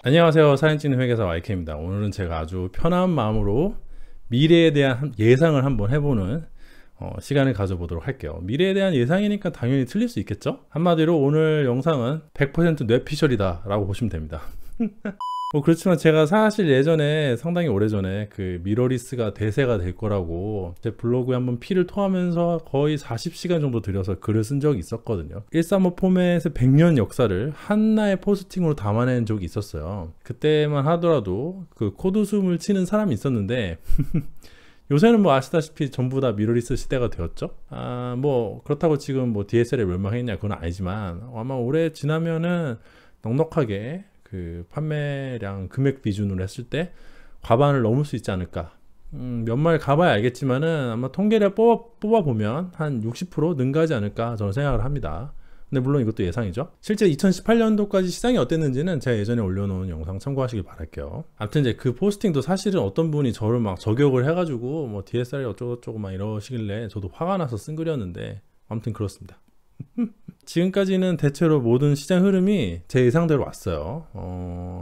안녕하세요. 사진 찍는 회계사 YK입니다. 오늘은 제가 아주 편한 마음으로 미래에 대한 예상을 한번 해보는 시간을 가져보도록 할게요. 미래에 대한 예상이니까 당연히 틀릴 수 있겠죠? 한마디로 오늘 영상은 100% 뇌피셜이다 라고 보시면 됩니다. 그렇지만 제가 사실 예전에 상당히 오래전에 그 미러리스가 대세가 될 거라고 제 블로그에 한번 피를 토하면서 거의 40시간 정도 들여서 글을 쓴 적이 있었거든요. 135 포맷의 100년 역사를 하나의 포스팅으로 담아낸 적이 있었어요. 그때만 하더라도 그 코드 숨을 치는 사람이 있었는데 요새는 뭐 아시다시피 전부 다 미러리스 시대가 되었죠. 뭐 그렇다고 지금 뭐 DSL이 멸망했냐 그건 아니지만 아마 올해 지나면은 넉넉하게 그 판매량 금액 비준으로 했을 때 과반을 넘을 수 있지 않을까. 몇 마리 가봐야 알겠지만은 아마 통계를 뽑아보면 한 60% 능가하지 않을까 저는 생각을 합니다. 근데 물론 이것도 예상이죠. 실제 2018년도까지 시장이 어땠는지는 제가 예전에 올려놓은 영상 참고하시길 바랄게요. 아무튼 이제 그 포스팅도 사실은 어떤 분이 저를 막 저격을 해가지고 뭐 DSL이 어쩌고저쩌고 막 이러시길래 저도 화가 나서 쓴 글이었는데 아무튼 그렇습니다. 지금까지는 대체로 모든 시장 흐름이 제 예상대로 왔어요.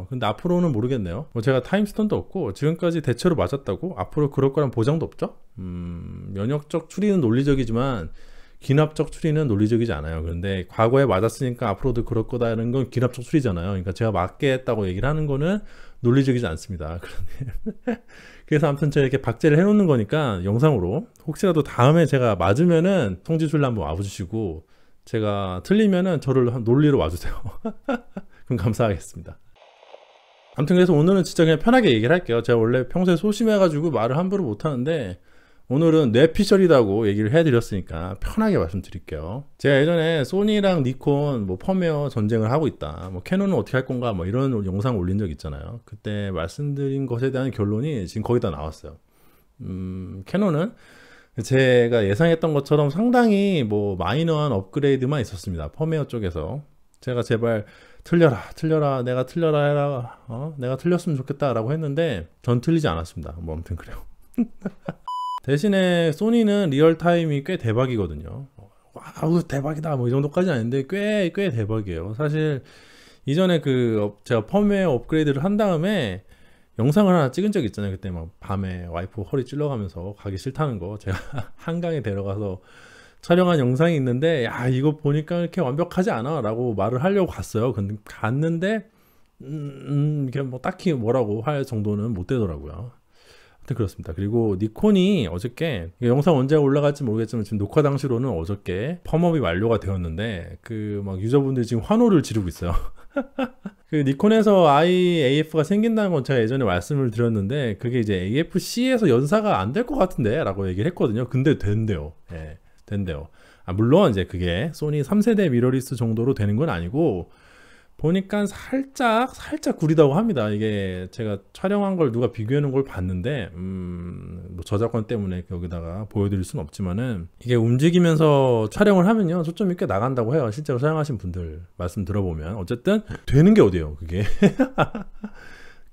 근데 앞으로는 모르겠네요. 뭐 제가 타임스톤도 없고 지금까지 대체로 맞았다고 앞으로 그럴 거란 보장도 없죠. 면역적 추리는 논리적이지만 기납적 추리는 논리적이지 않아요. 그런데 과거에 맞았으니까 앞으로도 그럴 거다라는 건 기납적 추리잖아요. 그러니까 제가 맞게 했다고 얘기를 하는 거는 논리적이지 않습니다. 그래서 아무튼 제가 이렇게 박제를 해놓는 거니까 영상으로 혹시라도 다음에 제가 맞으면은 통지술로 한번 와주시고 제가 틀리면은 저를 논리로 와주세요. 그럼 감사하겠습니다. 아무튼 그래서 오늘은 진짜 그냥 편하게 얘기를 할게요. 제가 원래 평소에 소심해가지고 말을 함부로 못하는데 오늘은 뇌피셜이라고 얘기를 해드렸으니까 편하게 말씀드릴게요. 제가 예전에 소니랑 니콘 뭐 펌웨어 전쟁을 하고 있다, 뭐 캐논은 어떻게 할 건가 뭐 이런 영상 올린 적 있잖아요. 그때 말씀드린 것에 대한 결론이 지금 거의 다 나왔어요. 캐논은 제가 예상했던 것처럼 상당히 뭐 마이너한 업그레이드만 있었습니다. 펌웨어 쪽에서 제가 제발 틀려라 내가 틀려라 해라, 내가 틀렸으면 좋겠다 라고 했는데 전 틀리지 않았습니다. 뭐 아무튼 그래요. 대신에 소니는 리얼타임이 꽤 대박이거든요. 와우 대박이다 뭐 이 정도까지는 아닌데 꽤 대박이에요. 사실 이전에 그 제가 펌웨어 업그레이드를 한 다음에 영상을 하나 찍은 적 있잖아요. 그때 막 밤에 와이프 허리 찔러가면서 가기 싫다는 거 제가 한강에 데려가서 촬영한 영상이 있는데 야 이거 보니까 이렇게 완벽하지 않아 라고 말을 하려고 갔어요. 근데 갔는데 이게 뭐 딱히 뭐라고 할 정도는 못 되더라고요. 아무튼 그렇습니다. 그리고 니콘이 어저께 영상 언제 올라갈지 모르겠지만 지금 녹화 당시로는 어저께 펌업이 완료가 되었는데 그 막 유저분들이 지금 환호를 지르고 있어요. 그 니콘에서 IAF가 생긴다는 건 제가 예전에 말씀을 드렸는데 그게 이제 AFC에서 연사가 안 될 것 같은데 라고 얘기를 했거든요. 근데 된대요. 예, 된대요. 물론 이제 그게 소니 3세대 미러리스 정도로 되는 건 아니고 보니까 살짝 구리다고 합니다. 이게 제가 촬영한 걸 누가 비교해 놓은 걸 봤는데 뭐 저작권 때문에 여기다가 보여드릴 수는 없지만은 이게 움직이면서 촬영을 하면요 초점이 꽤 나간다고 해요. 실제로 사용하신 분들 말씀 들어보면 어쨌든 되는 게 어디예요 그게.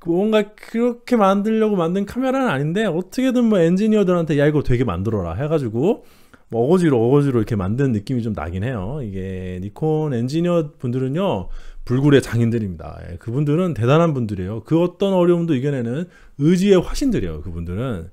뭔가 그렇게 만들려고 만든 카메라는 아닌데 어떻게든 뭐 엔지니어들한테 야 이거 되게 만들어라 해가지고 뭐 어거지로 이렇게 만든 느낌이 좀 나긴 해요. 이게 니콘 엔지니어 분들은요 불굴의 장인들입니다. 그분들은 대단한 분들이에요. 그 어떤 어려움도 이겨내는 의지의 화신들이에요. 그분들은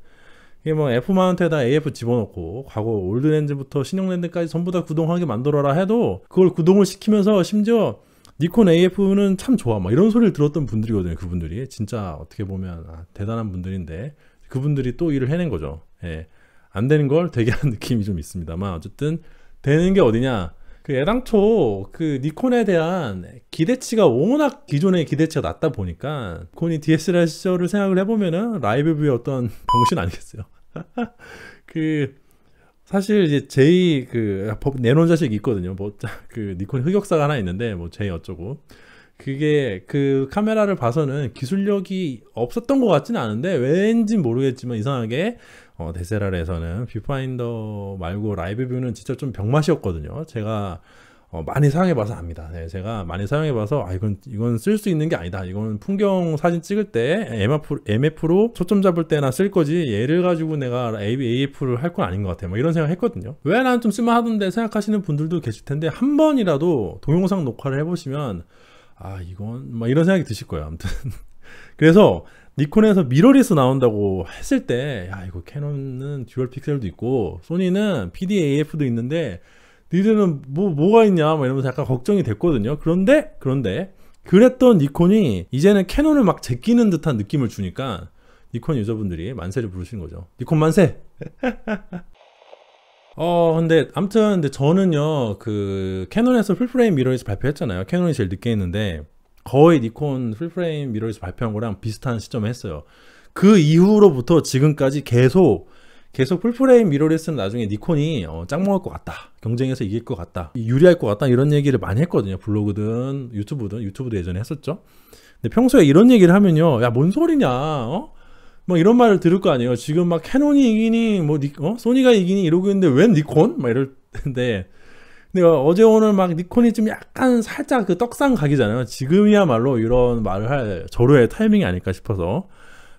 이게 뭐 F 마운트에다 AF 집어넣고 과거 올드랜드부터 신형랜드까지 전부 다 구동하게 만들어라 해도 그걸 구동을 시키면서 심지어 니콘 AF는 참 좋아 막 이런 소리를 들었던 분들이거든요. 그분들이 진짜 어떻게 보면 대단한 분들인데 그분들이 또 일을 해낸 거죠. 예. 안 되는 걸 되게 한 느낌이 좀 있습니다만 어쨌든 되는 게 어디냐, 그 애당초 그 니콘에 대한 기대치가 워낙 기존의 기대치가 낮다 보니까 니콘이 DSLR 시절을 생각을 해보면은 라이브뷰의 어떤 병신 아니겠어요. 그 사실 이제 제이 그 내놓은 자식이 있거든요. 뭐 그 니콘 흑역사가 하나 있는데 뭐 제이 어쩌고 그게 그 카메라를 봐서는 기술력이 없었던 것 같지는 않은데 왠지 모르겠지만 이상하게 DSLR에서는 뷰파인더 말고 라이브뷰는 진짜 좀 병맛이었거든요. 제가 많이 사용해봐서 압니다. 네, 제가 많이 사용해봐서 이건 쓸 수 있는 게 아니다. 이거는 풍경 사진 찍을 때 MF로 초점 잡을 때나 쓸 거지 얘를 가지고 내가 AF를 할 건 아닌 것 같아요. 뭐 이런 생각 했거든요. 왜 나는 좀 쓸만하던데 생각하시는 분들도 계실 텐데 한 번이라도 동영상 녹화를 해보시면 아 이건 막 이런 생각이 드실 거예요. 아무튼 그래서 니콘에서 미러리스 나온다고 했을 때, 야 이거 캐논은 듀얼 픽셀도 있고 소니는 PDAF도 있는데 니들은 뭐가 있냐 막 이러면서 약간 걱정이 됐거든요. 그런데 그랬던 니콘이 이제는 캐논을 막 제끼는 듯한 느낌을 주니까 니콘 유저분들이 만세를 부르시는 거죠. 니콘 만세. 근데 아무튼 저는요 그 캐논에서 풀프레임 미러리스 발표했잖아요. 캐논이 제일 늦게 했는데 거의 니콘 풀프레임 미러리스 발표한 거랑 비슷한 시점에 했어요. 그 이후로부터 지금까지 계속 풀프레임 미러리스는 나중에 니콘이 짱 먹을 것 같다, 경쟁에서 이길 것 같다, 유리할 것 같다, 이런 얘기를 많이 했거든요. 블로그든 유튜브도 예전에 했었죠. 근데 평소에 이런 얘기를 하면요, 야 뭔 소리냐, 뭐 이런 말을 들을 거 아니에요. 지금 막 캐논이 이기니 소니가 이기니 이러고 있는데 웬 니콘? 막 이럴 텐데, 내가 어제 오늘 막 니콘이 좀 약간 살짝 그 떡상 각이잖아요. 지금이야말로 이런 말을 할 절호의 타이밍이 아닐까 싶어서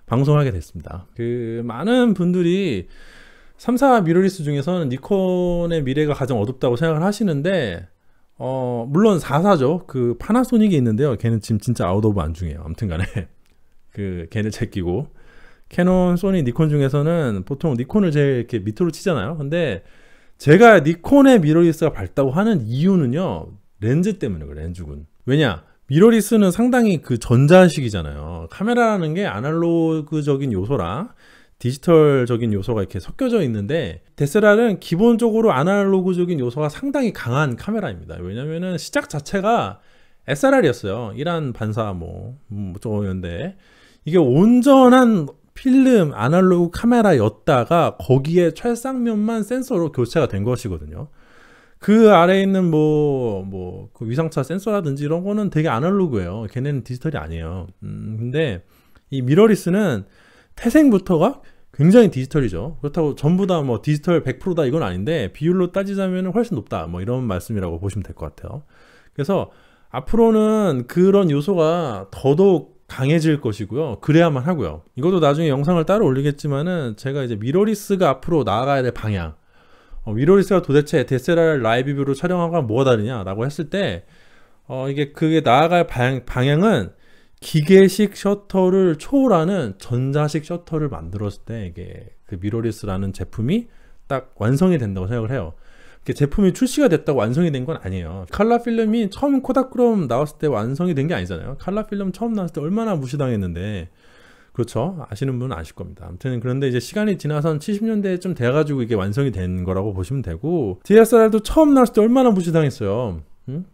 방송하게 됐습니다. 그 많은 분들이 3사 미러리스 중에서는 니콘의 미래가 가장 어둡다고 생각을 하시는데, 물론 4사죠. 그 파나소닉이 있는데요. 걔는 지금 진짜 아웃 오브 안중이에요. 아무튼 간에 그 걔를 제끼고, 캐논, 소니, 니콘 중에서는 보통 니콘을 제일 이렇게 밑으로 치잖아요. 근데 제가 니콘의 미러리스가 밝다고 하는 이유는요, 렌즈 때문이에요. 렌즈군. 왜냐? 미러리스는 상당히 그 전자식이잖아요. 카메라라는 게 아날로그적인 요소랑 디지털적인 요소가 이렇게 섞여져 있는데, DSLR은 기본적으로 아날로그적인 요소가 상당히 강한 카메라입니다. 왜냐면은 시작 자체가 SLR이었어요. 이란 반사 저거였는데, 이게 온전한 필름 아날로그 카메라였다가 거기에 찰상면만 센서로 교체가 된 것이거든요. 그 아래에 있는 그 위상차 센서라든지 이런 거는 되게 아날로그예요. 걔네는 디지털이 아니에요. 근데 이 미러리스는 태생부터가 굉장히 디지털이죠. 그렇다고 전부 다 디지털 100%다 이건 아닌데, 비율로 따지자면 훨씬 높다, 이런 말씀이라고 보시면 될 것 같아요. 그래서 앞으로는 그런 요소가 더더욱 강해질 것이고요. 그래야만 하고요. 이것도 나중에 영상을 따로 올리겠지만은, 제가 이제 미러리스가 앞으로 나아가야 될 방향, 미러리스가 도대체 DSLR 라이브 뷰로 촬영하고 뭐가 다르냐라고 했을 때, 그게 나아갈 방향은 기계식 셔터를 초월하는 전자식 셔터를 만들었을 때, 이게 그 미러리스라는 제품이 딱 완성이 된다고 생각을 해요. 제품이 출시가 됐다고 완성이 된 건 아니에요. 칼라 필름이 처음 코다크롬 나왔을 때 완성이 된 게 아니잖아요. 칼라 필름 처음 나왔을 때 얼마나 무시당했는데, 그렇죠? 아시는 분은 아실 겁니다. 아무튼 그런데 이제 시간이 지나선 70년대쯤 돼가지고 이게 완성이 된 거라고 보시면 되고, DSLR도 처음 나왔을 때 얼마나 무시당했어요.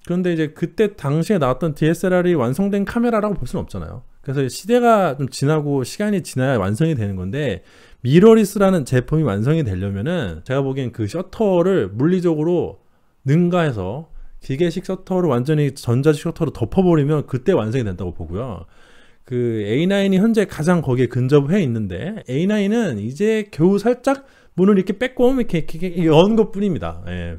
그런데 이제 그때 당시에 나왔던 DSLR이 완성된 카메라라고 볼 수는 없잖아요. 그래서 시대가 좀 지나고 시간이 지나야 완성이 되는 건데, 미러리스라는 제품이 완성이 되려면은 제가 보기엔 그 셔터를 물리적으로 능가해서 기계식 셔터를 완전히 전자식 셔터로 덮어버리면 그때 완성이 된다고 보고요. 그 A9이 현재 가장 거기에 근접해 있는데, A9은 이제 겨우 살짝 문을 이렇게 빼꼼 이렇게 연 것 뿐입니다. 예.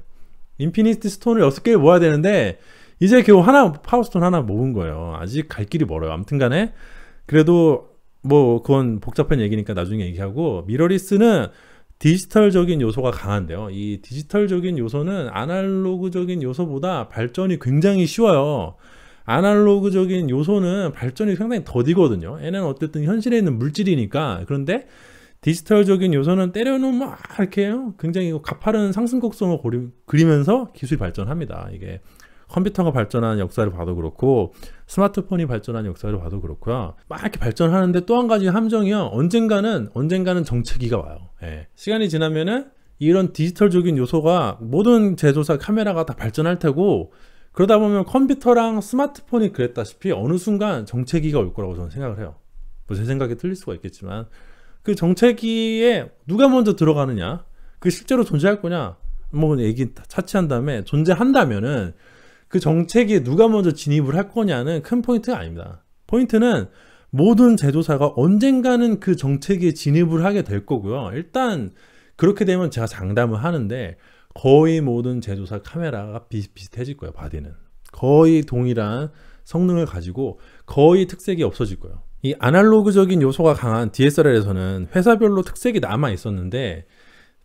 인피니티 스톤을 6개 모아야 되는데 이제 겨우 파워스톤 하나 모은 거예요. 아직 갈 길이 멀어요. 아무튼 간에 그래도 그건 복잡한 얘기니까 나중에 얘기하고, 미러리스는 디지털적인 요소가 강한데요. 이 디지털적인 요소는 아날로그적인 요소보다 발전이 굉장히 쉬워요. 아날로그적인 요소는 발전이 상당히 더디거든요. 얘는 어쨌든 현실에 있는 물질이니까. 그런데 디지털적인 요소는 때려놓으면 이렇게 굉장히 가파른 상승 곡선을 그리면서 기술이 발전합니다. 이게 컴퓨터가 발전한 역사를 봐도 그렇고, 스마트폰이 발전한 역사를 봐도 그렇고요. 막 이렇게 발전하는데 또 한 가지 함정이요. 언젠가는 정체기가 와요. 예. 시간이 지나면은 이런 디지털적인 요소가 모든 제조사 카메라가 다 발전할 테고, 그러다 보면 컴퓨터랑 스마트폰이 그랬다시피 어느 순간 정체기가 올 거라고 저는 생각을 해요. 제 생각이 틀릴 수가 있겠지만, 그 정체기에 누가 먼저 들어가느냐, 그 실제로 존재할 거냐, 얘기 차치한 다음에 존재한다면은 그 정체기에 누가 먼저 진입을 할 거냐는 큰 포인트가 아닙니다. 포인트는 모든 제조사가 언젠가는 그 정체기에 진입을 하게 될 거고요. 일단 그렇게 되면 제가 장담을 하는데, 거의 모든 제조사 카메라가 비슷비슷해질 거예요. 바디는 거의 동일한 성능을 가지고 거의 특색이 없어질 거예요. 이 아날로그적인 요소가 강한 DSLR에서는 회사별로 특색이 남아 있었는데,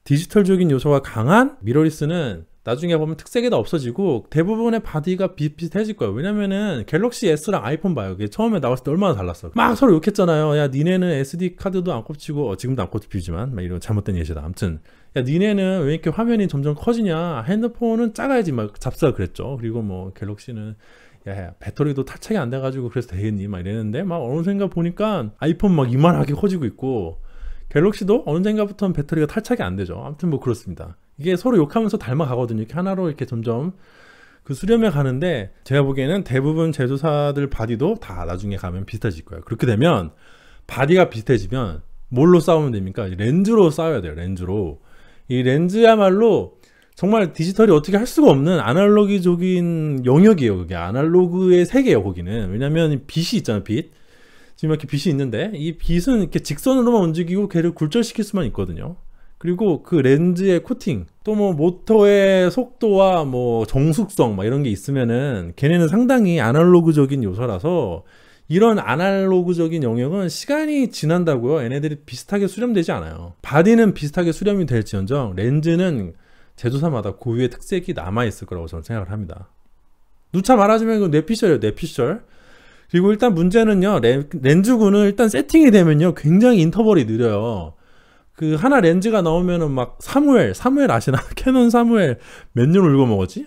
디지털적인 요소가 강한 미러리스는 나중에 보면 특색이 다 없어지고 대부분의 바디가 비슷비슷해질 거예요. 왜냐면은 갤럭시 S랑 아이폰 봐요. 그게 처음에 나왔을 때 얼마나 달랐어. 막 서로 욕했잖아요. 야 니네는 SD 카드도 안 꼽히고 지금도 안 꼽히지만 막 이런 잘못된 예시다. 아무튼 야 니네는 왜 이렇게 화면이 점점 커지냐. 핸드폰은 작아야지 막 잡스가 그랬죠. 그리고 뭐 갤럭시는 야 배터리도 탈착이 안 돼가지고 그래서 되겠니 막 이랬는데 막 어느 순간 보니까 아이폰 막 이만하게 커지고 있고 갤럭시도 어느 순간부터는 배터리가 탈착이 안 되죠. 아무튼 뭐 그렇습니다. 이게 서로 욕하면서 닮아가거든요. 이렇게 하나로 이렇게 점점 그 수렴해 가는데 제가 보기에는 대부분 제조사들 바디도 다 나중에 가면 비슷해질 거예요. 그렇게 되면 바디가 비슷해지면 뭘로 싸우면 됩니까? 렌즈로 싸워야 돼요. 렌즈로. 이 렌즈야말로 정말 디지털이 어떻게 할 수가 없는 아날로그적인 영역이에요. 그게 아날로그의 세계예요. 거기는. 왜냐면 빛이 있잖아요. 빛. 지금 이렇게 빛이 있는데 이 빛은 이렇게 직선으로만 움직이고 걔를 굴절시킬 수만 있거든요. 그리고 그 렌즈의 코팅, 또 뭐 모터의 속도와 뭐 정숙성 막 이런 게 있으면은 걔네는 상당히 아날로그적인 요소라서 이런 아날로그적인 영역은 시간이 지난다고요. 얘네들이 비슷하게 수렴되지 않아요. 바디는 비슷하게 수렴이 될지언정 렌즈는 제조사마다 고유의 특색이 남아있을 거라고 저는 생각을 합니다. 누차 말하자면 이거 뇌피셜이에요. 뇌피셜. 그리고 일단 문제는요. 렌즈군은 일단 세팅이 되면요. 굉장히 인터벌이 느려요. 그 하나 렌즈가 나오면은 막 사무엘 아시나? 캐논 사무엘 몇 년 울고 먹었지?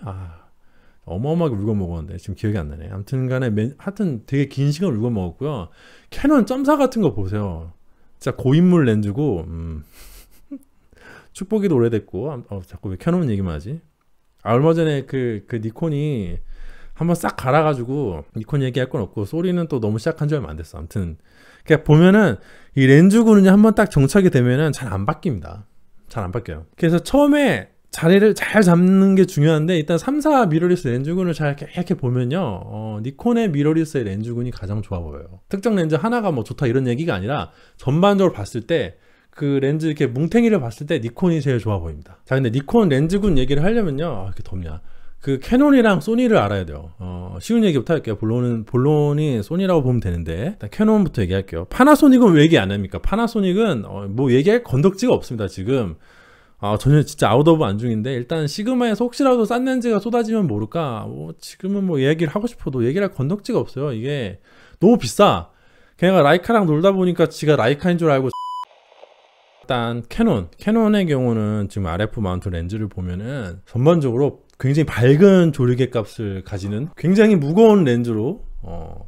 어마어마하게 울고 먹었는데 지금 기억이 안 나네. 아무튼 간에 하여튼 되게 긴 시간 울고 먹었고요. 캐논 점사 같은 거 보세요. 진짜 고인물 렌즈고 축복이도 오래됐고 자꾸 왜 캐논 얘기만 하지? 얼마 전에 그 니콘이 한번 싹 갈아가지고 니콘 얘기할 건 없고 소리는 또 너무 시작한 지 얼마 안 됐어. 아무튼 그러니까 보면은 이 렌즈군이 한번 딱 정착이 되면은 잘 안 바뀝니다. 잘 안 바뀌어요. 그래서 처음에 자리를 잘 잡는 게 중요한데 일단 3사 미러리스 렌즈군을 잘 이렇게 보면요. 니콘의 미러리스의 렌즈군이 가장 좋아 보여요. 특정 렌즈 하나가 뭐 좋다 이런 얘기가 아니라 전반적으로 봤을 때 그 렌즈 이렇게 뭉탱이를 봤을 때 니콘이 제일 좋아 보입니다. 자, 근데 니콘 렌즈군 얘기를 하려면요. 이렇게 덥냐. 그 캐논이랑 소니를 알아야 돼요. 쉬운 얘기부터 할게요. 본론이 소니라고 보면 되는데 일단 캐논부터 얘기할게요. 파나소닉은 왜 얘기 안 합니까? 파나소닉은 뭐 얘기할 건덕지가 없습니다. 지금 전혀 진짜 아웃 오브 안중인데 일단 시그마에서 혹시라도 싼 렌즈가 쏟아지면 모를까 지금은 뭐 얘기를 하고 싶어도 얘기를 할 건덕지가 없어요. 이게 너무 비싸. 걔가 라이카랑 놀다 보니까 지가 라이카인 줄 알고 일단 캐논의 경우는 지금 RF 마운트 렌즈를 보면은 전반적으로 굉장히 밝은 조리개 값을 가지는 굉장히 무거운 렌즈로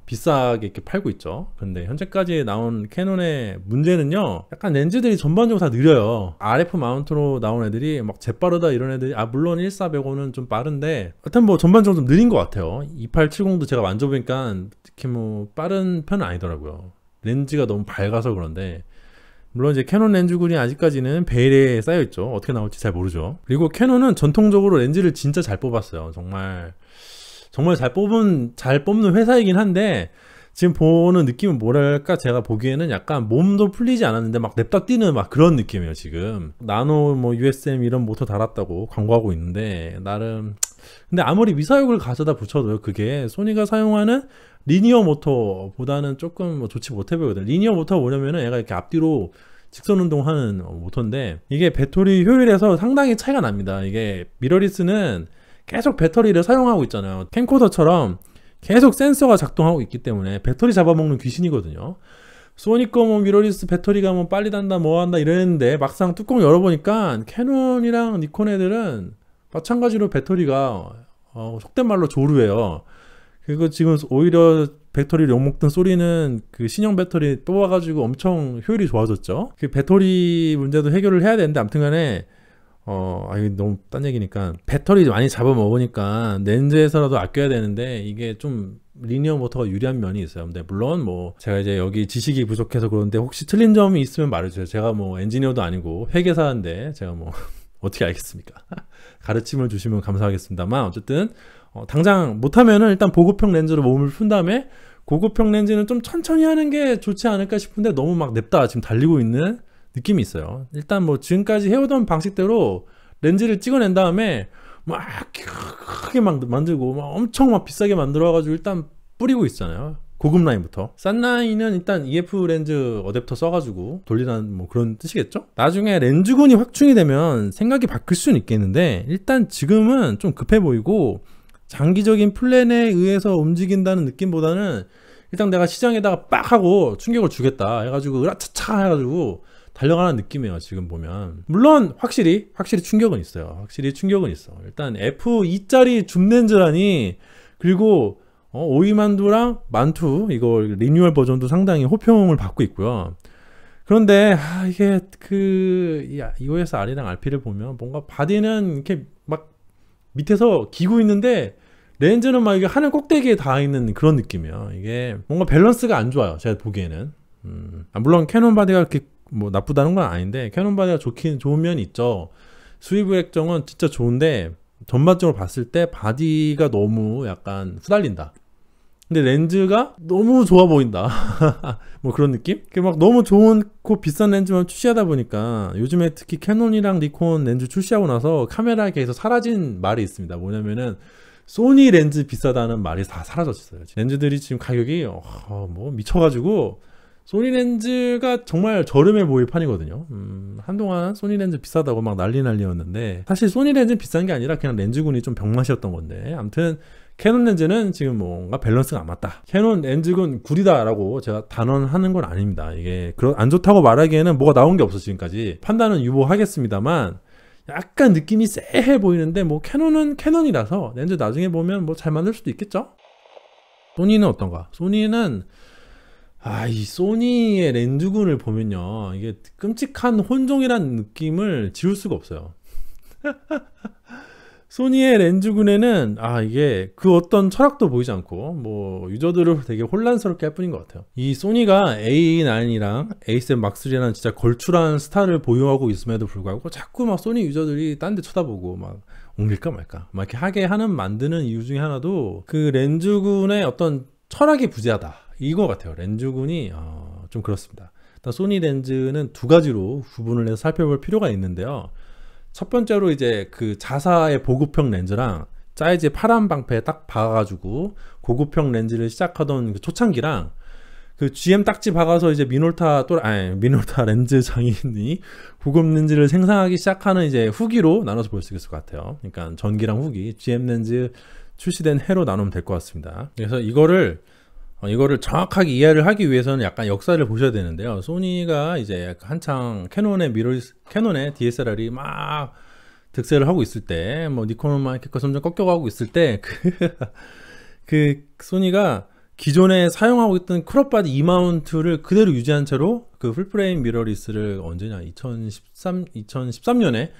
비싸게 이렇게 팔고 있죠. 근데 현재까지 나온 캐논의 문제는요, 약간 렌즈들이 전반적으로 다 느려요. RF 마운트로 나온 애들이 막 재빠르다 이런 애들이 물론 1400호는 좀 빠른데 하여튼 뭐 전반적으로 좀 느린 것 같아요. 2870도 제가 만져보니까 특히 뭐 빠른 편은 아니더라고요. 렌즈가 너무 밝아서 그런데 물론 이제 캐논 렌즈군이 아직까지는 베일에 쌓여있죠. 어떻게 나올지 잘 모르죠. 그리고 캐논은 전통적으로 렌즈를 진짜 잘 뽑았어요. 정말 잘 뽑는 회사이긴 한데 지금 보는 느낌은 뭐랄까 제가 보기에는 약간 몸도 풀리지 않았는데 막 냅다 뛰는 막 그런 느낌이에요. 지금 나노 뭐 USM 이런 모터 달았다고 광고하고 있는데 나름 근데 아무리 미사역을 가져다 붙여도요, 그게 소니가 사용하는 리니어 모터보다는 조금 뭐 좋지 못해 보이거든요. 리니어 모터가 뭐냐면은 얘가 이렇게 앞뒤로 직선 운동하는 모터인데 이게 배터리 효율에서 상당히 차이가 납니다. 이게 미러리스는 계속 배터리를 사용하고 있잖아요. 캠코더처럼 계속 센서가 작동하고 있기 때문에 배터리 잡아먹는 귀신이거든요. 소니 거 뭐 미러리스 배터리가 뭐 빨리 단다 뭐 한다 이랬는데 막상 뚜껑 열어보니까 캐논이랑 니콘 애들은 마찬가지로 배터리가 속된 말로 조루해요. 그리고 지금 오히려 배터리를 욕먹던 소리는 그 신형 배터리 뽑아가지고 엄청 효율이 좋아졌죠. 그 배터리 문제도 해결을 해야 되는데 아무튼 간에 이거 너무 딴 얘기니까 배터리 많이 잡아먹으니까 렌즈에서라도 아껴야 되는데 이게 좀 리니어 모터가 유리한 면이 있어요. 근데 물론 뭐 제가 이제 여기 지식이 부족해서 그런데 혹시 틀린 점이 있으면 말해주세요. 제가 뭐 엔지니어도 아니고 회계사인데 제가 뭐 어떻게 알겠습니까? 가르침을 주시면 감사하겠습니다만 어쨌든 당장 못하면은 일단 보급형 렌즈로 몸을 푼 다음에 고급형 렌즈는 좀 천천히 하는 게 좋지 않을까 싶은데 너무 막 냅다 지금 달리고 있는 느낌이 있어요. 일단 뭐 지금까지 해오던 방식대로 렌즈를 찍어낸 다음에 막 크게 막 만들고 막 엄청 막 비싸게 만들어가지고 일단 뿌리고 있잖아요. 고급 라인부터. 싼 라인은 일단 EF 렌즈 어댑터 써가지고 돌리라는 뭐 그런 뜻이겠죠? 나중에 렌즈군이 확충이 되면 생각이 바뀔 수는 있겠는데 일단 지금은 좀 급해 보이고 장기적인 플랜에 의해서 움직인다는 느낌보다는 일단 내가 시장에다가 빡 하고 충격을 주겠다 해가지고 으라차차 해가지고 달려가는 느낌이에요. 지금 보면 물론 확실히 충격은 있어요. 확실히 충격은 있어. 일단 F2짜리 줌 렌즈라니. 그리고 오이만두랑 만투 이거 리뉴얼 버전도 상당히 호평을 받고 있고요. 그런데 이게 그 EOS R이랑 RP를 보면 뭔가 바디는 이렇게 막 밑에서 기고 있는데 렌즈는 막 이게 하늘 꼭대기에 닿아 있는 그런 느낌이에요. 이게 뭔가 밸런스가 안 좋아요. 제가 보기에는. 물론 캐논 바디가 그렇게 뭐 나쁘다는 건 아닌데 캐논 바디가 좋은 면이 있죠. 스위브 액정은 진짜 좋은데 전반적으로 봤을 때 바디가 너무 약간 후달린다. 근데 렌즈가 너무 좋아 보인다. 뭐 그런 느낌? 막 너무 좋고 비싼 렌즈만 출시하다 보니까 요즘에 특히 캐논이랑 니콘 렌즈 출시하고 나서 카메라계에서 사라진 말이 있습니다. 뭐냐면은 소니 렌즈 비싸다는 말이 다 사라졌어요. 렌즈들이 지금 가격이 뭐 미쳐가지고 소니 렌즈가 정말 저렴해 보일 판이거든요. 한동안 소니 렌즈 비싸다고 막 난리였는데 사실 소니 렌즈는 비싼 게 아니라 그냥 렌즈군이 좀 병맛이었던 건데 아무튼 캐논 렌즈는 지금 뭔가 밸런스가 안 맞다. 캐논 렌즈군 구리다라고 제가 단언하는 건 아닙니다. 이게 안 좋다고 말하기에는 뭐가 나온 게 없어 지금까지. 판단은 유보하겠습니다만 약간 느낌이 쎄해 보이는데 뭐 캐논은 캐논이라서 렌즈 나중에 보면 뭐 잘 만들 수도 있겠죠? 소니는 어떤가? 소니는 이 소니의 렌즈군을 보면요 이게 끔찍한 혼종이란 느낌을 지울 수가 없어요. 소니의 렌즈군에는 이게 그 어떤 철학도 보이지 않고 뭐 유저들을 되게 혼란스럽게 할 뿐인 것 같아요. 이 소니가 A9이랑 A7 Mark3라는 진짜 걸출한 스타를 보유하고 있음에도 불구하고 자꾸 막 소니 유저들이 딴 데 쳐다보고 막 옮길까 말까 막 이렇게 하게 만드는 이유 중에 하나도 그 렌즈군의 어떤 철학이 부재하다 이거 같아요. 렌즈군이 좀 그렇습니다. 일단 소니 렌즈는 두 가지로 구분을 해서 살펴볼 필요가 있는데요. 첫 번째로 이제 그 자사의 보급형 렌즈랑 짜이즈의 파란 방패에 딱 박아가지고 고급형 렌즈를 시작하던 그 초창기랑 그 GM 딱지 박아서 이제 미놀타 렌즈 장인이 고급 렌즈를 생산하기 시작하는 이제 후기로 나눠서 볼 수 있을 것 같아요. 그러니까 전기랑 후기, GM 렌즈 출시된 해로 나누면 될 것 같습니다. 그래서 이거를 정확하게 이해를 하기 위해서는 약간 역사를 보셔야 되는데요. 소니가 이제 한창 캐논의 DSLR이 막 득세를 하고 있을 때, 뭐 니콘은 막 이렇게 점점 꺾여가고 있을 때, 그 소니가 기존에 사용하고 있던 크롭바디 E 마운트를 그대로 유지한 채로 그 풀프레임 미러리스를 언제냐 2013년에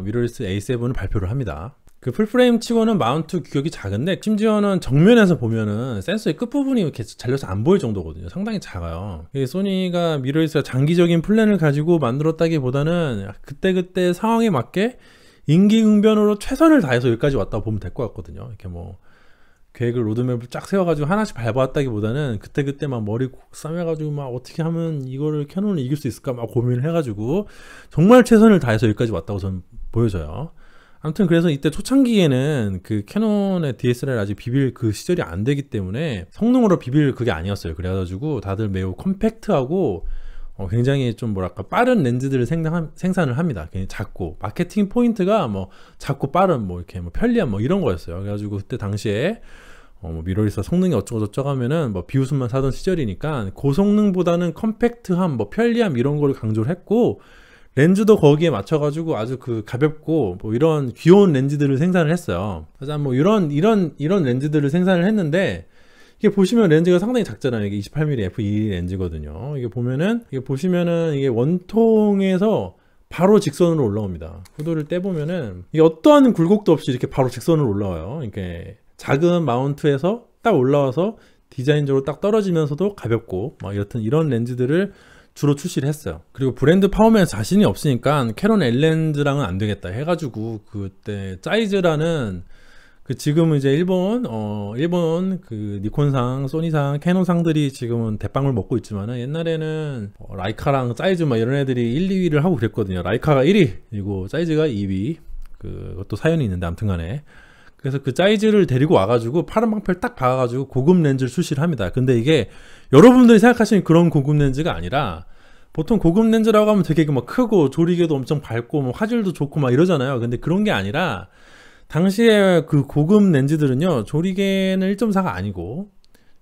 미러리스 A7을 발표를 합니다. 그 풀프레임 치고는 마운트 규격이 작은데 심지어는 정면에서 보면은 센서의 끝부분이 이렇게 잘려서 안 보일 정도거든요. 상당히 작아요. 소니가 미러리스가 장기적인 플랜을 가지고 만들었다기보다는 그때그때 상황에 맞게 임기응변으로 최선을 다해서 여기까지 왔다고 보면 될 것 같거든요. 이렇게 뭐 계획을 로드맵을 쫙 세워가지고 하나씩 밟아왔다기보다는 그때그때 막 머리 싸매가지고 막 어떻게 하면 이거를 캐논을 이길 수 있을까 막 고민을 해가지고 정말 최선을 다해서 여기까지 왔다고 저는 보여져요. 아무튼 그래서 이때 초창기에는 그 캐논의 DSLR 아직 비빌 그 시절이 안 되기 때문에 성능으로 비빌 그게 아니었어요. 그래가지고 다들 매우 컴팩트하고 굉장히 좀 뭐랄까 빠른 렌즈들을 생산을 합니다. 굉장히 작고 마케팅 포인트가 뭐 작고 빠른 뭐 이렇게 뭐 편리한 뭐 이런 거였어요. 그래가지고 그때 당시에 뭐 미러리스 성능이 어쩌고저쩌고 하면은 뭐 비웃음만 사던 시절이니까 고성능보다는 컴팩트함, 뭐 편리함 이런 거를 강조를 했고 렌즈도 거기에 맞춰가지고 아주 그 가볍고 뭐 이런 귀여운 렌즈들을 생산을 했어요. 그래서 뭐 이런 렌즈들을 생산을 했는데 이게 보시면 렌즈가 상당히 작잖아요. 이게 28mm f2 렌즈거든요. 이게 보시면은 이게 원통에서 바로 직선으로 올라옵니다. 구도를 떼보면은 이게 어떠한 굴곡도 없이 이렇게 바로 직선으로 올라와요. 이렇게 작은 마운트에서 딱 올라와서 디자인적으로 딱 떨어지면서도 가볍고 막 여튼 이런 렌즈들을 주로 출시를 했어요. 그리고 브랜드 파워맨 자신이 없으니까 캐논 L렌즈랑은 안 되겠다 해가지고 그때 짜이즈라는 그 지금은 이제 일본 그 니콘상, 소니상, 캐논상들이 지금은 대빵을 먹고 있지만은 옛날에는 라이카랑 짜이즈 막 이런 애들이 1, 2위를 하고 그랬거든요. 라이카가 1위, 그리고 짜이즈가 2위. 그것도 사연이 있는데 아무튼간에 그래서 그 사이즈를 데리고 와가지고 파란 방패를 딱 박아가지고 고급 렌즈를 출시를 합니다. 근데 이게 여러분들이 생각하시는 그런 고급 렌즈가 아니라 보통 고급 렌즈라고 하면 되게 막 크고 조리개도 엄청 밝고 뭐 화질도 좋고 막 이러잖아요. 근데 그런 게 아니라 당시에 그 고급 렌즈들은요, 조리개는 1.4가 아니고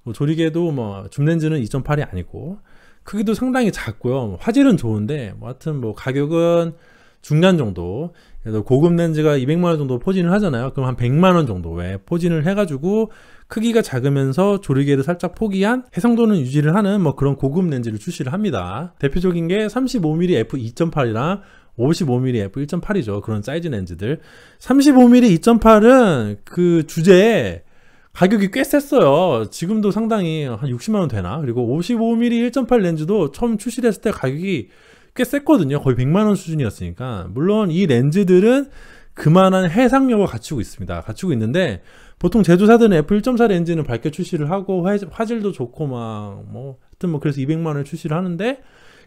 뭐 조리개도 뭐 줌렌즈는 2.8이 아니고 크기도 상당히 작고요. 화질은 좋은데 뭐 하여튼 뭐 가격은 중간 정도. 그래서 고급 렌즈가 200만원 정도 포진을 하잖아요. 그럼 한 100만원 정도에 포진을 해가지고 크기가 작으면서 조리개를 살짝 포기한 해상도는 유지를 하는 뭐 그런 고급 렌즈를 출시를 합니다. 대표적인 게 35mm f2.8이랑 55mm f1.8이죠. 그런 사이즈 렌즈들. 35mm 2.8은 그 주제에 가격이 꽤 셌어요. 지금도 상당히 한 60만원 되나? 그리고 55mm 1.8 렌즈도 처음 출시됐을 때 가격이 꽤 셌거든요. 거의 100만원 수준이었으니까. 물론 이 렌즈들은 그만한 해상력을 갖추고 있습니다. 갖추고 있는데 보통 제조사들은 f1.4 렌즈는 밝게 출시를 하고 화질도 좋고 막 뭐 하여튼 뭐 그래서 200만원에 출시를 하는데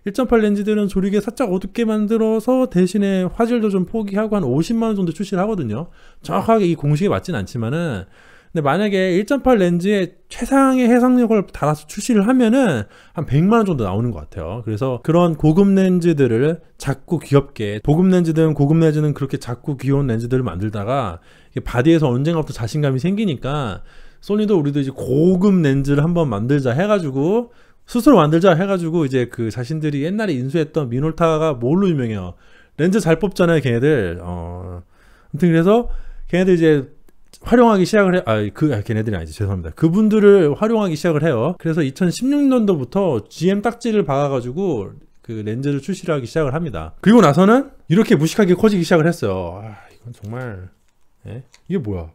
1.8 렌즈들은 조리개 살짝 어둡게 만들어서 대신에 화질도 좀 포기하고 한 50만원 정도 출시를 하거든요. 정확하게 이 공식에 맞진 않지만은 근데 만약에 1.8 렌즈에 최상의 해상력을 달아서 출시를 하면은 한 100만원 정도 나오는 것 같아요. 그래서 그런 고급 렌즈들을 작고 귀엽게 고급 렌즈는 그렇게 작고 귀여운 렌즈들을 만들다가 바디에서 언젠가부터 자신감이 생기니까 소니도 우리도 이제 고급 렌즈를 한번 만들자 해가지고 스스로 만들자 해가지고 이제 그 자신들이 옛날에 인수했던 미놀타가 뭘로 유명해요? 렌즈 잘 뽑잖아요, 걔네들. 아무튼 그래서 걔네들 이제 활용하기 시작을 걔네들이 아니지, 죄송합니다. 그분들을 활용하기 시작을 해요. 그래서 2016년도부터 GM 딱지를 박아가지고 그 렌즈를 출시를 하기 시작을 합니다. 그리고 나서는 이렇게 무식하게 커지기 시작을 했어요. 이건 정말 이게 뭐야?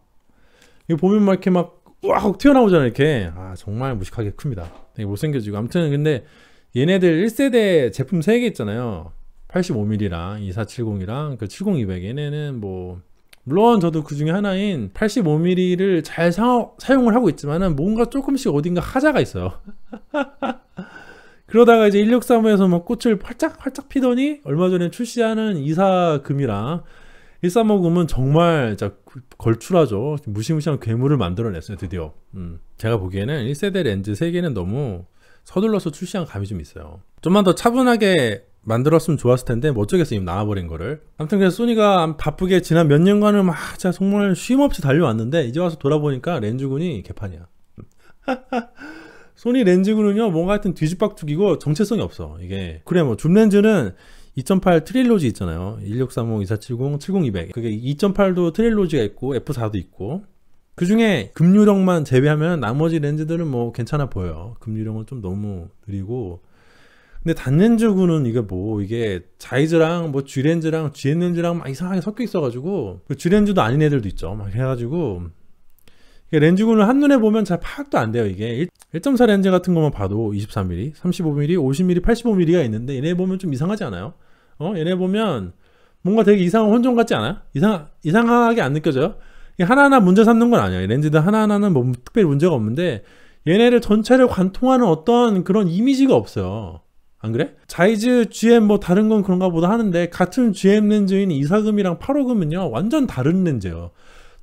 이거 보면 막 이렇게 막 꽉 튀어나오잖아요, 이렇게. 정말 무식하게 큽니다. 되게 못생겨지고. 아무튼 근데 얘네들 1세대 제품 3개 있잖아요. 85mm랑 2470이랑 그 70200. 얘네는 뭐 물론 저도 그 중에 하나인 85mm를 잘 사용을 하고 있지만은 뭔가 조금씩 어딘가 하자가 있어요. 그러다가 이제 163에서 막 꽃을 활짝 피더니 얼마 전에 출시하는 24금이랑 1350은 정말 진짜 걸출하죠. 무시무시한 괴물을 만들어냈어요, 드디어. 제가 보기에는 1세대 렌즈 3개는 너무 서둘러서 출시한 감이 좀 있어요. 좀만 더 차분하게 만들었으면 좋았을 텐데 뭐 어쩌겠어, 이미 나와버린 거를. 아무튼 그래서 소니가 바쁘게 지난 몇 년간을 막 진짜 정말 쉼없이 달려왔는데 이제 와서 돌아보니까 렌즈군이 개판이야. 소니 렌즈군은요 뭔가 하여튼 뒤집박죽이고 정체성이 없어. 이게 그래 뭐 줌렌즈는 2.8 트릴로지 있잖아요. 1635, 2470, 70200. 그게 2.8도 트릴로지가 있고 F4도 있고 그 중에 급유령만 제외하면 나머지 렌즈들은 뭐 괜찮아 보여요. 급유령은 좀 너무 느리고. 근데 단렌즈군은 이게 자이즈랑 뭐 G렌즈랑 GN렌즈랑 막 이상하게 섞여 있어가지고 그 G렌즈도 아닌 애들도 있죠. 막 해가지고 렌즈군을 한눈에 보면 잘 파악도 안 돼요. 이게 1.4 렌즈 같은 것만 봐도 24mm, 35mm, 50mm, 85mm가 있는데 얘네 보면 좀 이상하지 않아요? 얘네 보면 뭔가 되게 이상한 혼종 같지 않아요? 이상하게 안 느껴져요? 하나하나 문제 삼는 건 아니에요. 렌즈들 하나하나는 뭐 특별히 문제가 없는데 얘네를 전체를 관통하는 어떤 그런 이미지가 없어요. 안 그래? 자이즈, GM 뭐 다른 건 그런가 보다 하는데 같은 GM 렌즈인 24금이랑 85금은요 완전 다른 렌즈예요.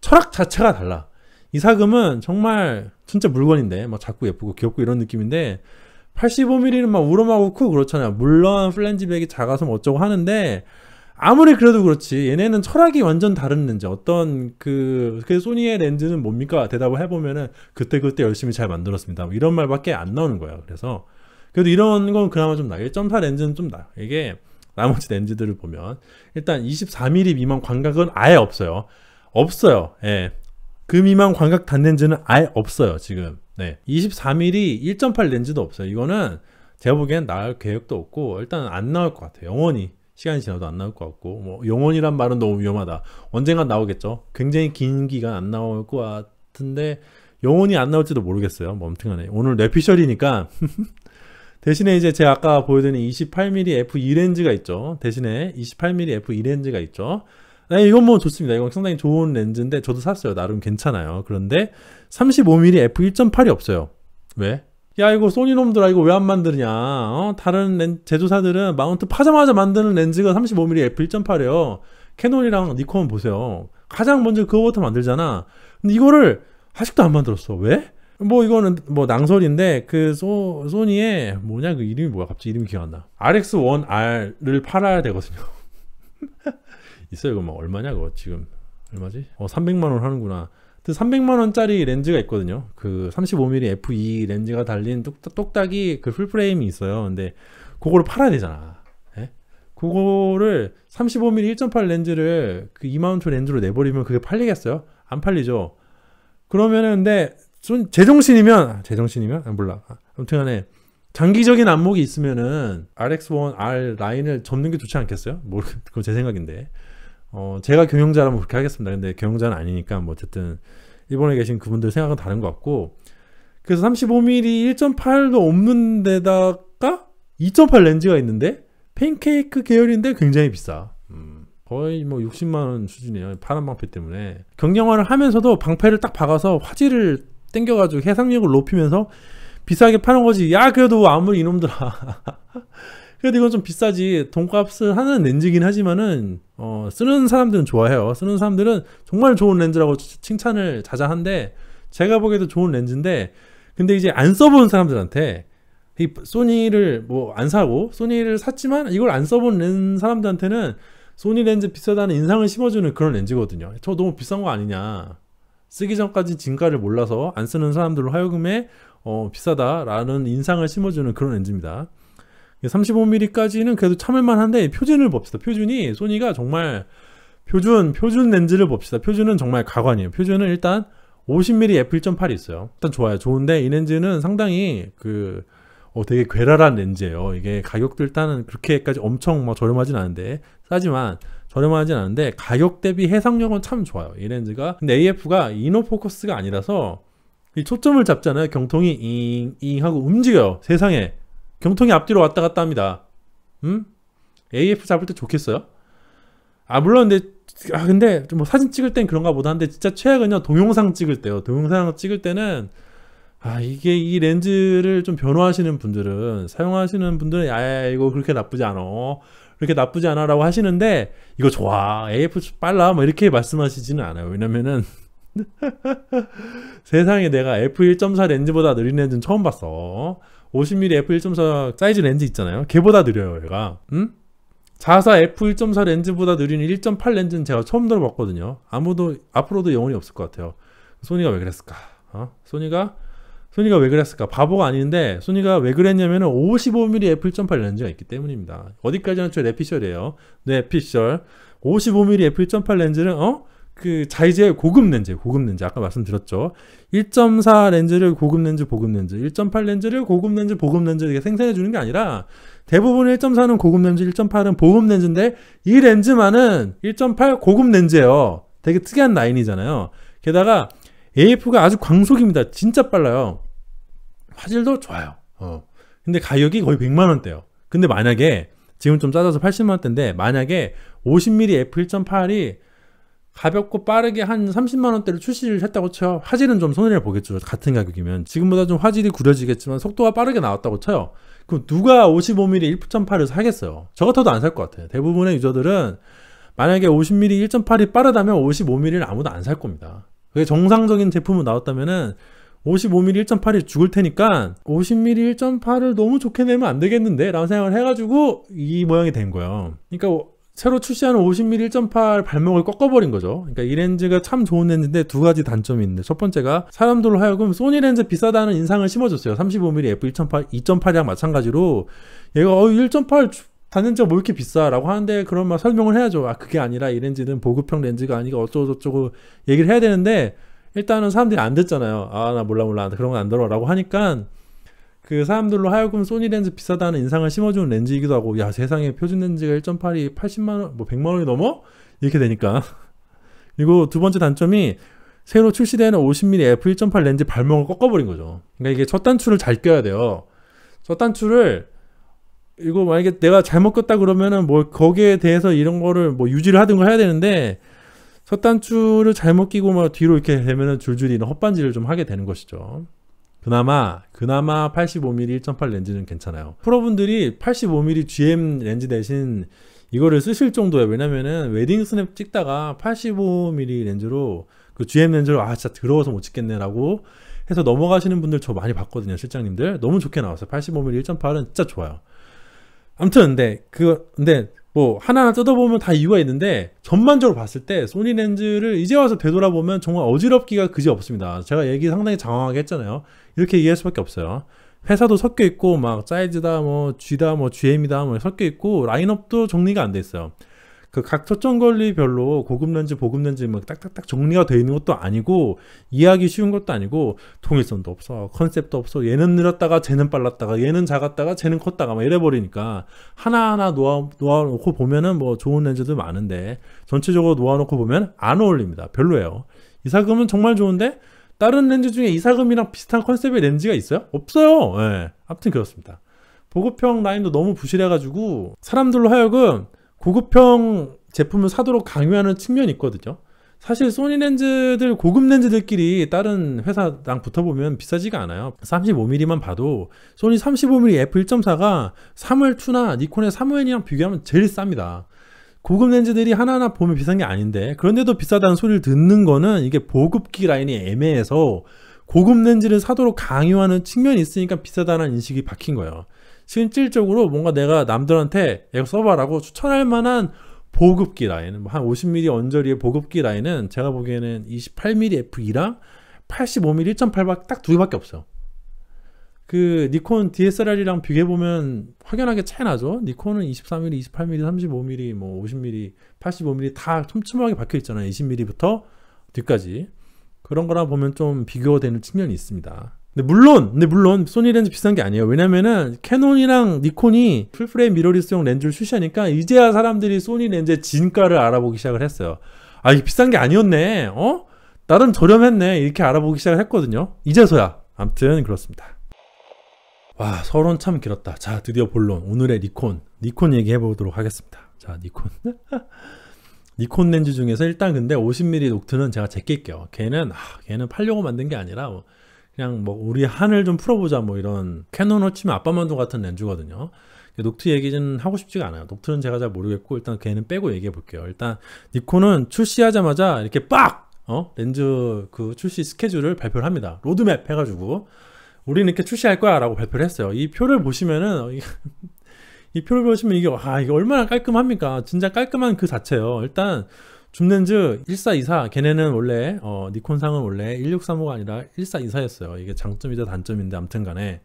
철학 자체가 달라. 24금은 정말 진짜 물건인데 막 작고 예쁘고 귀엽고 이런 느낌인데 85mm는 막 우러나고 크고 그렇잖아요. 물론 플랜지백이 작아서 뭐 어쩌고 하는데 아무리 그래도 그렇지 얘네는 철학이 완전 다른 렌즈. 어떤 그 소니의 렌즈는 뭡니까? 대답을 해보면은 그때 열심히 잘 만들었습니다. 뭐 이런 말밖에 안 나오는 거예요. 그래서 그래도 이런 건 그나마 좀 나아요. 1.4 렌즈는 좀 나아요. 이게 나머지 렌즈들을 보면 일단 24mm 미만 광각은 아예 없어요. 예. 그 미만 광각 단렌즈는 아예 없어요, 지금. 24mm 1.8 렌즈도 없어요. 이거는 제가 보기엔 나올 계획도 없고, 일단 안 나올 것 같아요. 영원히. 시간이 지나도 안 나올 것 같고, 뭐, 영원이란 말은 너무 위험하다. 언젠간 나오겠죠. 굉장히 긴 기간 안 나올 것 같은데, 영원히 안 나올지도 모르겠어요. 뭐, 아무튼 간에. 오늘 뇌피셜이니까. 대신에 이제 제가 아까 보여드린 28mm f2 렌즈가 있죠. 대신에 28mm f2 렌즈가 있죠. 이건 뭐 좋습니다. 이건 상당히 좋은 렌즈인데 저도 샀어요. 나름 괜찮아요. 그런데 35mm f1.8이 없어요. 왜? 야 이거 소니놈들아 이거 왜 안 만드냐? 다른 제조사들은 마운트 파자마자 만드는 렌즈가 35mm f1.8이에요. 캐논이랑 니콘 보세요. 가장 먼저 그거부터 만들잖아. 근데 이거를 아직도 안 만들었어. 왜? 뭐 이거는 뭐 낭설인데 그 소니의 뭐냐 그 이름이 뭐야? 갑자기 이름이 기억 안 나. RX1R를 팔아야 되거든요. 있어요. 이거 막 얼마냐 그거 지금 얼마지? 300만 원 하는구나. 그 300만 원짜리 렌즈가 있거든요. 그 35mm f2 렌즈가 달린 똑딱이 그 풀프레임이 있어요. 근데 그거를 팔아야 되잖아. 예? 그거를 35mm 1.8 렌즈를 그 2만원짜리 렌즈로 내버리면 그게 팔리겠어요? 안 팔리죠. 그러면은 근데 제정신이면 몰라. 아무튼간에 장기적인 안목이 있으면은 RX1R 라인을 접는 게 좋지 않겠어요? 뭐 그건 제 생각인데. 제가 경영자라면 그렇게 하겠습니다. 근데 경영자는 아니니까 뭐 어쨌든 일본에 계신 그분들 생각은 다른 것 같고. 그래서 35mm 1.8도 없는 데다가 2.8 렌즈가 있는데 팬케이크 계열인데 굉장히 비싸. 거의 뭐 60만 원 수준이에요. 파란 방패 때문에. 경량화를 하면서도 방패를 딱 박아서 화질을 땡겨가지고 해상력을 높이면서 비싸게 파는 거지. 야 그래도 아무리 이놈들아 그래도 이건 좀 비싸지. 돈값을 하는 렌즈긴 하지만은 쓰는 사람들은 좋아해요. 쓰는 사람들은 정말 좋은 렌즈라고 칭찬을 자자한데 제가 보기에도 좋은 렌즈인데 근데 이제 안 써본 사람들한테 이 소니를 뭐 안 사고 소니를 샀지만 이걸 안 써본 사람들한테는 소니 렌즈 비싸다는 인상을 심어주는 그런 렌즈거든요. 저 너무 비싼 거 아니냐. 쓰기 전까지 진가를 몰라서 안 쓰는 사람들로 하여금에 비싸다라는 인상을 심어주는 그런 렌즈입니다. 35mm까지는 그래도 참을만 한데 표준을 봅시다. 표준이 소니가 정말 표준 렌즈를 봅시다. 표준은 정말 가관이에요. 표준은 일단 50mm f1.8이 있어요. 일단 좋아요. 좋은데 이 렌즈는 상당히 되게 괴랄한 렌즈예요. 이게 가격도 일단은 그렇게까지 엄청 뭐 저렴하진 않은데 싸지만 저렴하진 않은데 가격 대비 해상력은 참 좋아요. 이 렌즈가. 근데 AF가 이너포커스가 아니라서 이 초점을 잡잖아요. 경통이 잉 하고 움직여요. 세상에. 경통이 앞뒤로 왔다 갔다 합니다. AF 잡을 때 좋겠어요? 물론 근데 뭐 사진 찍을 땐 그런가 보다 한데 진짜 최악은요 동영상 찍을 때요. 동영상 찍을 때는 이게 이 렌즈를 좀 변호하시는 분들은 사용하시는 분들은 이거 그렇게 나쁘지 않아. 그렇게 나쁘지 않아 라고 하시는데 이거 좋아. AF 빨라. 뭐 이렇게 말씀하시지는 않아요. 왜냐면은 세상에 내가 f1.4 렌즈보다 느린 렌즈는 처음 봤어. 50mm f1.4 사이즈 렌즈 있잖아요. 걔보다 느려요 얘가. 자사 f1.4 렌즈보다 느린 1.8 렌즈는 제가 처음 들어봤거든요. 아무도 앞으로도 영원히 없을 것 같아요. 소니가 왜 그랬을까? 소니가 왜 그랬을까? 바보가 아닌데 소니가 왜 그랬냐면은 55mm f1.8 렌즈가 있기 때문입니다. 어디까지나 저 뇌피셜이에요. 뇌피셜 55mm f1.8 렌즈는 그 자이제의 고급 렌즈 아까 말씀드렸죠. 1.4 렌즈를 고급 렌즈 1.8 렌즈를 고급 렌즈 보급 렌즈 이렇게 생산해 주는 게 아니라 대부분 1.4는 고급 렌즈 1.8은 보급 렌즈인데 이 렌즈만은 1.8 고급 렌즈예요. 되게 특이한 라인이잖아요. 게다가 AF가 아주 광속입니다. 진짜 빨라요. 화질도 좋아요. 근데 가격이 거의 100만 원대요. 근데 만약에 지금 좀 싸져서 80만 원대인데 만약에 50mm f1.8이 가볍고 빠르게 한 30만 원대를 출시를 했다고 쳐요. 화질은 좀 손해를 보겠죠. 같은 가격이면. 지금보다 좀 화질이 구려지겠지만 속도가 빠르게 나왔다고 쳐요. 그럼 누가 55mm 1.8을 사겠어요? 저 같아도 안 살 것 같아요. 대부분의 유저들은 만약에 50mm 1.8이 빠르다면 55mm를 아무도 안 살 겁니다. 그게 정상적인 제품으로 나왔다면은 55mm 1.8이 죽을 테니까 50mm 1.8을 너무 좋게 내면 안 되겠는데? 라는 생각을 해가지고 이 모양이 된 거예요. 그러니까 새로 출시하는 50mm 1.8 발목을 꺾어버린 거죠. 그러니까 이 렌즈가 참 좋은 렌즈인데 두 가지 단점이 있는데 첫 번째가 사람들로 하여금 소니 렌즈 비싸다는 인상을 심어줬어요. 35mm f1.8, 2.8이랑 마찬가지로 얘가 1.8 단렌즈가 뭐 이렇게 비싸 라고 하는데 그런 막 설명을 해야죠. 그게 아니라 이 렌즈는 보급형 렌즈가 아니고 어쩌고저쩌고 얘기를 해야 되는데 일단은 사람들이 안 듣잖아요. 나 몰라 그런 건 안 들어 라고 하니까 그 사람들로 하여금 소니 렌즈 비싸다는 인상을 심어주는 렌즈이기도 하고 세상에 표준 렌즈가 1.8이 80만원 100만원이 넘어? 이렇게 되니까. 그리고 두 번째 단점이 새로 출시되는 50mm f1.8 렌즈 발목을 꺾어버린 거죠. 그러니까 이게 첫 단추를 잘 껴야 돼요. 첫 단추를 이거 만약에 내가 잘못 꼈다 그러면은 뭐 거기에 대해서 이런 거를 뭐 유지를 하든가 해야 되는데 첫 단추를 잘못 끼고 막 뒤로 이렇게 되면은 줄줄이 헛반지를 좀 하게 되는 것이죠. 그나마 85mm 1.8 렌즈는 괜찮아요. 프로분들이 85mm GM 렌즈 대신 이거를 쓰실 정도예요. 왜냐면은 웨딩 스냅 찍다가 85mm 렌즈로 그 GM 렌즈를 아 진짜 더러워서 못 찍겠네라고 해서 넘어가시는 분들 저 많이 봤거든요. 실장님들 너무 좋게 나왔어요. 85mm 1.8은 진짜 좋아요. 아무튼 근데 뭐 하나하나 뜯어보면 다 이유가 있는데 전반적으로 봤을 때 소니 렌즈를 이제 와서 되돌아보면 정말 어지럽기가 그지 없습니다. 제가 얘기 상당히 장황하게 했잖아요. 이렇게 얘기할 수밖에 없어요. 회사도 섞여 있고 막 사이즈다 뭐 G다 뭐 GM이다 뭐 섞여 있고 라인업도 정리가 안 돼 있어요. 그 각 초점 권리별로 고급 렌즈, 보급 렌즈 막 딱딱딱 정리가 되어 있는 것도 아니고 이해하기 쉬운 것도 아니고 통일성도 없어, 컨셉도 없어. 얘는 느렸다가 쟤는 빨랐다가 얘는 작았다가 쟤는 컸다가 막 이래 버리니까 하나하나 놓아놓고 보면은 뭐 좋은 렌즈도 많은데 전체적으로 놓아놓고 보면 안 어울립니다. 별로예요. 이사금은 정말 좋은데 다른 렌즈 중에 이사금이랑 비슷한 컨셉의 렌즈가 있어요? 없어요. 예. 아무튼 그렇습니다. 보급형 라인도 너무 부실해가지고 사람들로 하여금 고급형 제품을 사도록 강요하는 측면이 있거든요. 사실 소니 렌즈들 고급 렌즈들끼리 다른 회사랑 붙어보면 비싸지가 않아요. 35mm만 봐도 소니 35mm f1.4가 3월2나 니콘의 3호N이랑 비교하면 제일 쌉니다. 고급 렌즈들이 하나하나 보면 비싼 게 아닌데 그런데도 비싸다는 소리를 듣는 거는 이게 보급기 라인이 애매해서 고급 렌즈를 사도록 강요하는 측면이 있으니까 비싸다는 인식이 박힌 거예요. 실질적으로 뭔가 내가 남들한테 이거 써봐라고 추천할 만한 보급기 라인, 한 50mm 언저리의 보급기 라인은 제가 보기에는 28mm f2랑 85mm 1.8밖에 딱 두 개밖에 없어요. 그 니콘 DSLR이랑 비교해보면 확연하게 차이 나죠. 니콘은 24mm, 28mm, 35mm, 뭐 50mm, 85mm 다 촘촘하게 박혀 있잖아요. 20mm부터 뒤까지. 그런 거랑 보면 좀 비교되는 측면이 있습니다. 근데 물론 소니 렌즈 비싼 게 아니에요. 왜냐면은 캐논이랑 니콘이 풀프레임 미러리스용 렌즈를 출시하니까 이제야 사람들이 소니 렌즈의 진가를 알아보기 시작을 했어요. 아 이게 비싼 게 아니었네. 나름 저렴했네. 이렇게 알아보기 시작을 했거든요. 이제서야. 아무튼 그렇습니다. 와 서론 참 길었다. 자 드디어 본론. 오늘의 니콘 얘기해 보도록 하겠습니다. 자 니콘 렌즈 중에서 일단 근데 50mm 녹트는 제가 제낄게요. 걔는 팔려고 만든 게 아니라 그냥 뭐 우리 한을 좀 풀어보자 뭐 이런 캐논으로 치면 아빠만두 같은 렌즈거든요. 녹트 얘기는 하고 싶지가 않아요. 녹트는 제가 잘 모르겠고 일단 걔는 빼고 얘기해 볼게요. 일단 니콘은 출시하자마자 이렇게 빡! 렌즈 그 출시 스케줄을 발표를 합니다. 로드맵 해가지고 우리는 이렇게 출시할 거야 라고 발표를 했어요. 이 표를 보시면은 이 표를 보시면 이게 얼마나 깔끔합니까? 진짜 깔끔한 그 자체예요. 일단 줌렌즈 1424 걔네는 원래 니콘상은 원래 1635가 아니라 1424였어요. 이게 장점이자 단점인데 아무튼 간에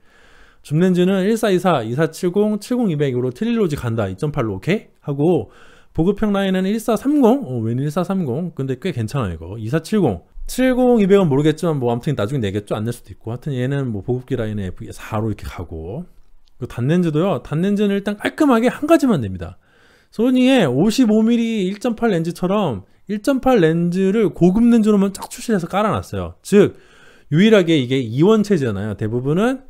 줌렌즈는 1424, 2470, 70200으로 트릴로지 간다. 2.8로 오케이? 하고 보급형 라인은 1430 웬 1430 근데 꽤 괜찮아요 이거. 2470 70200은 모르겠지만 뭐 아무튼 나중에 내겠죠. 안 낼 수도 있고 하여튼 얘는 뭐 보급기 라인에 F4로 이렇게 가고 그 단렌즈도요. 단렌즈는 일단 깔끔하게 한 가지만 냅니다. 소니의 55mm 1.8 렌즈처럼 1.8 렌즈를 고급 렌즈로만 쫙 출시해서 깔아놨어요. 즉 유일하게 이게 이원체제잖아요. 대부분은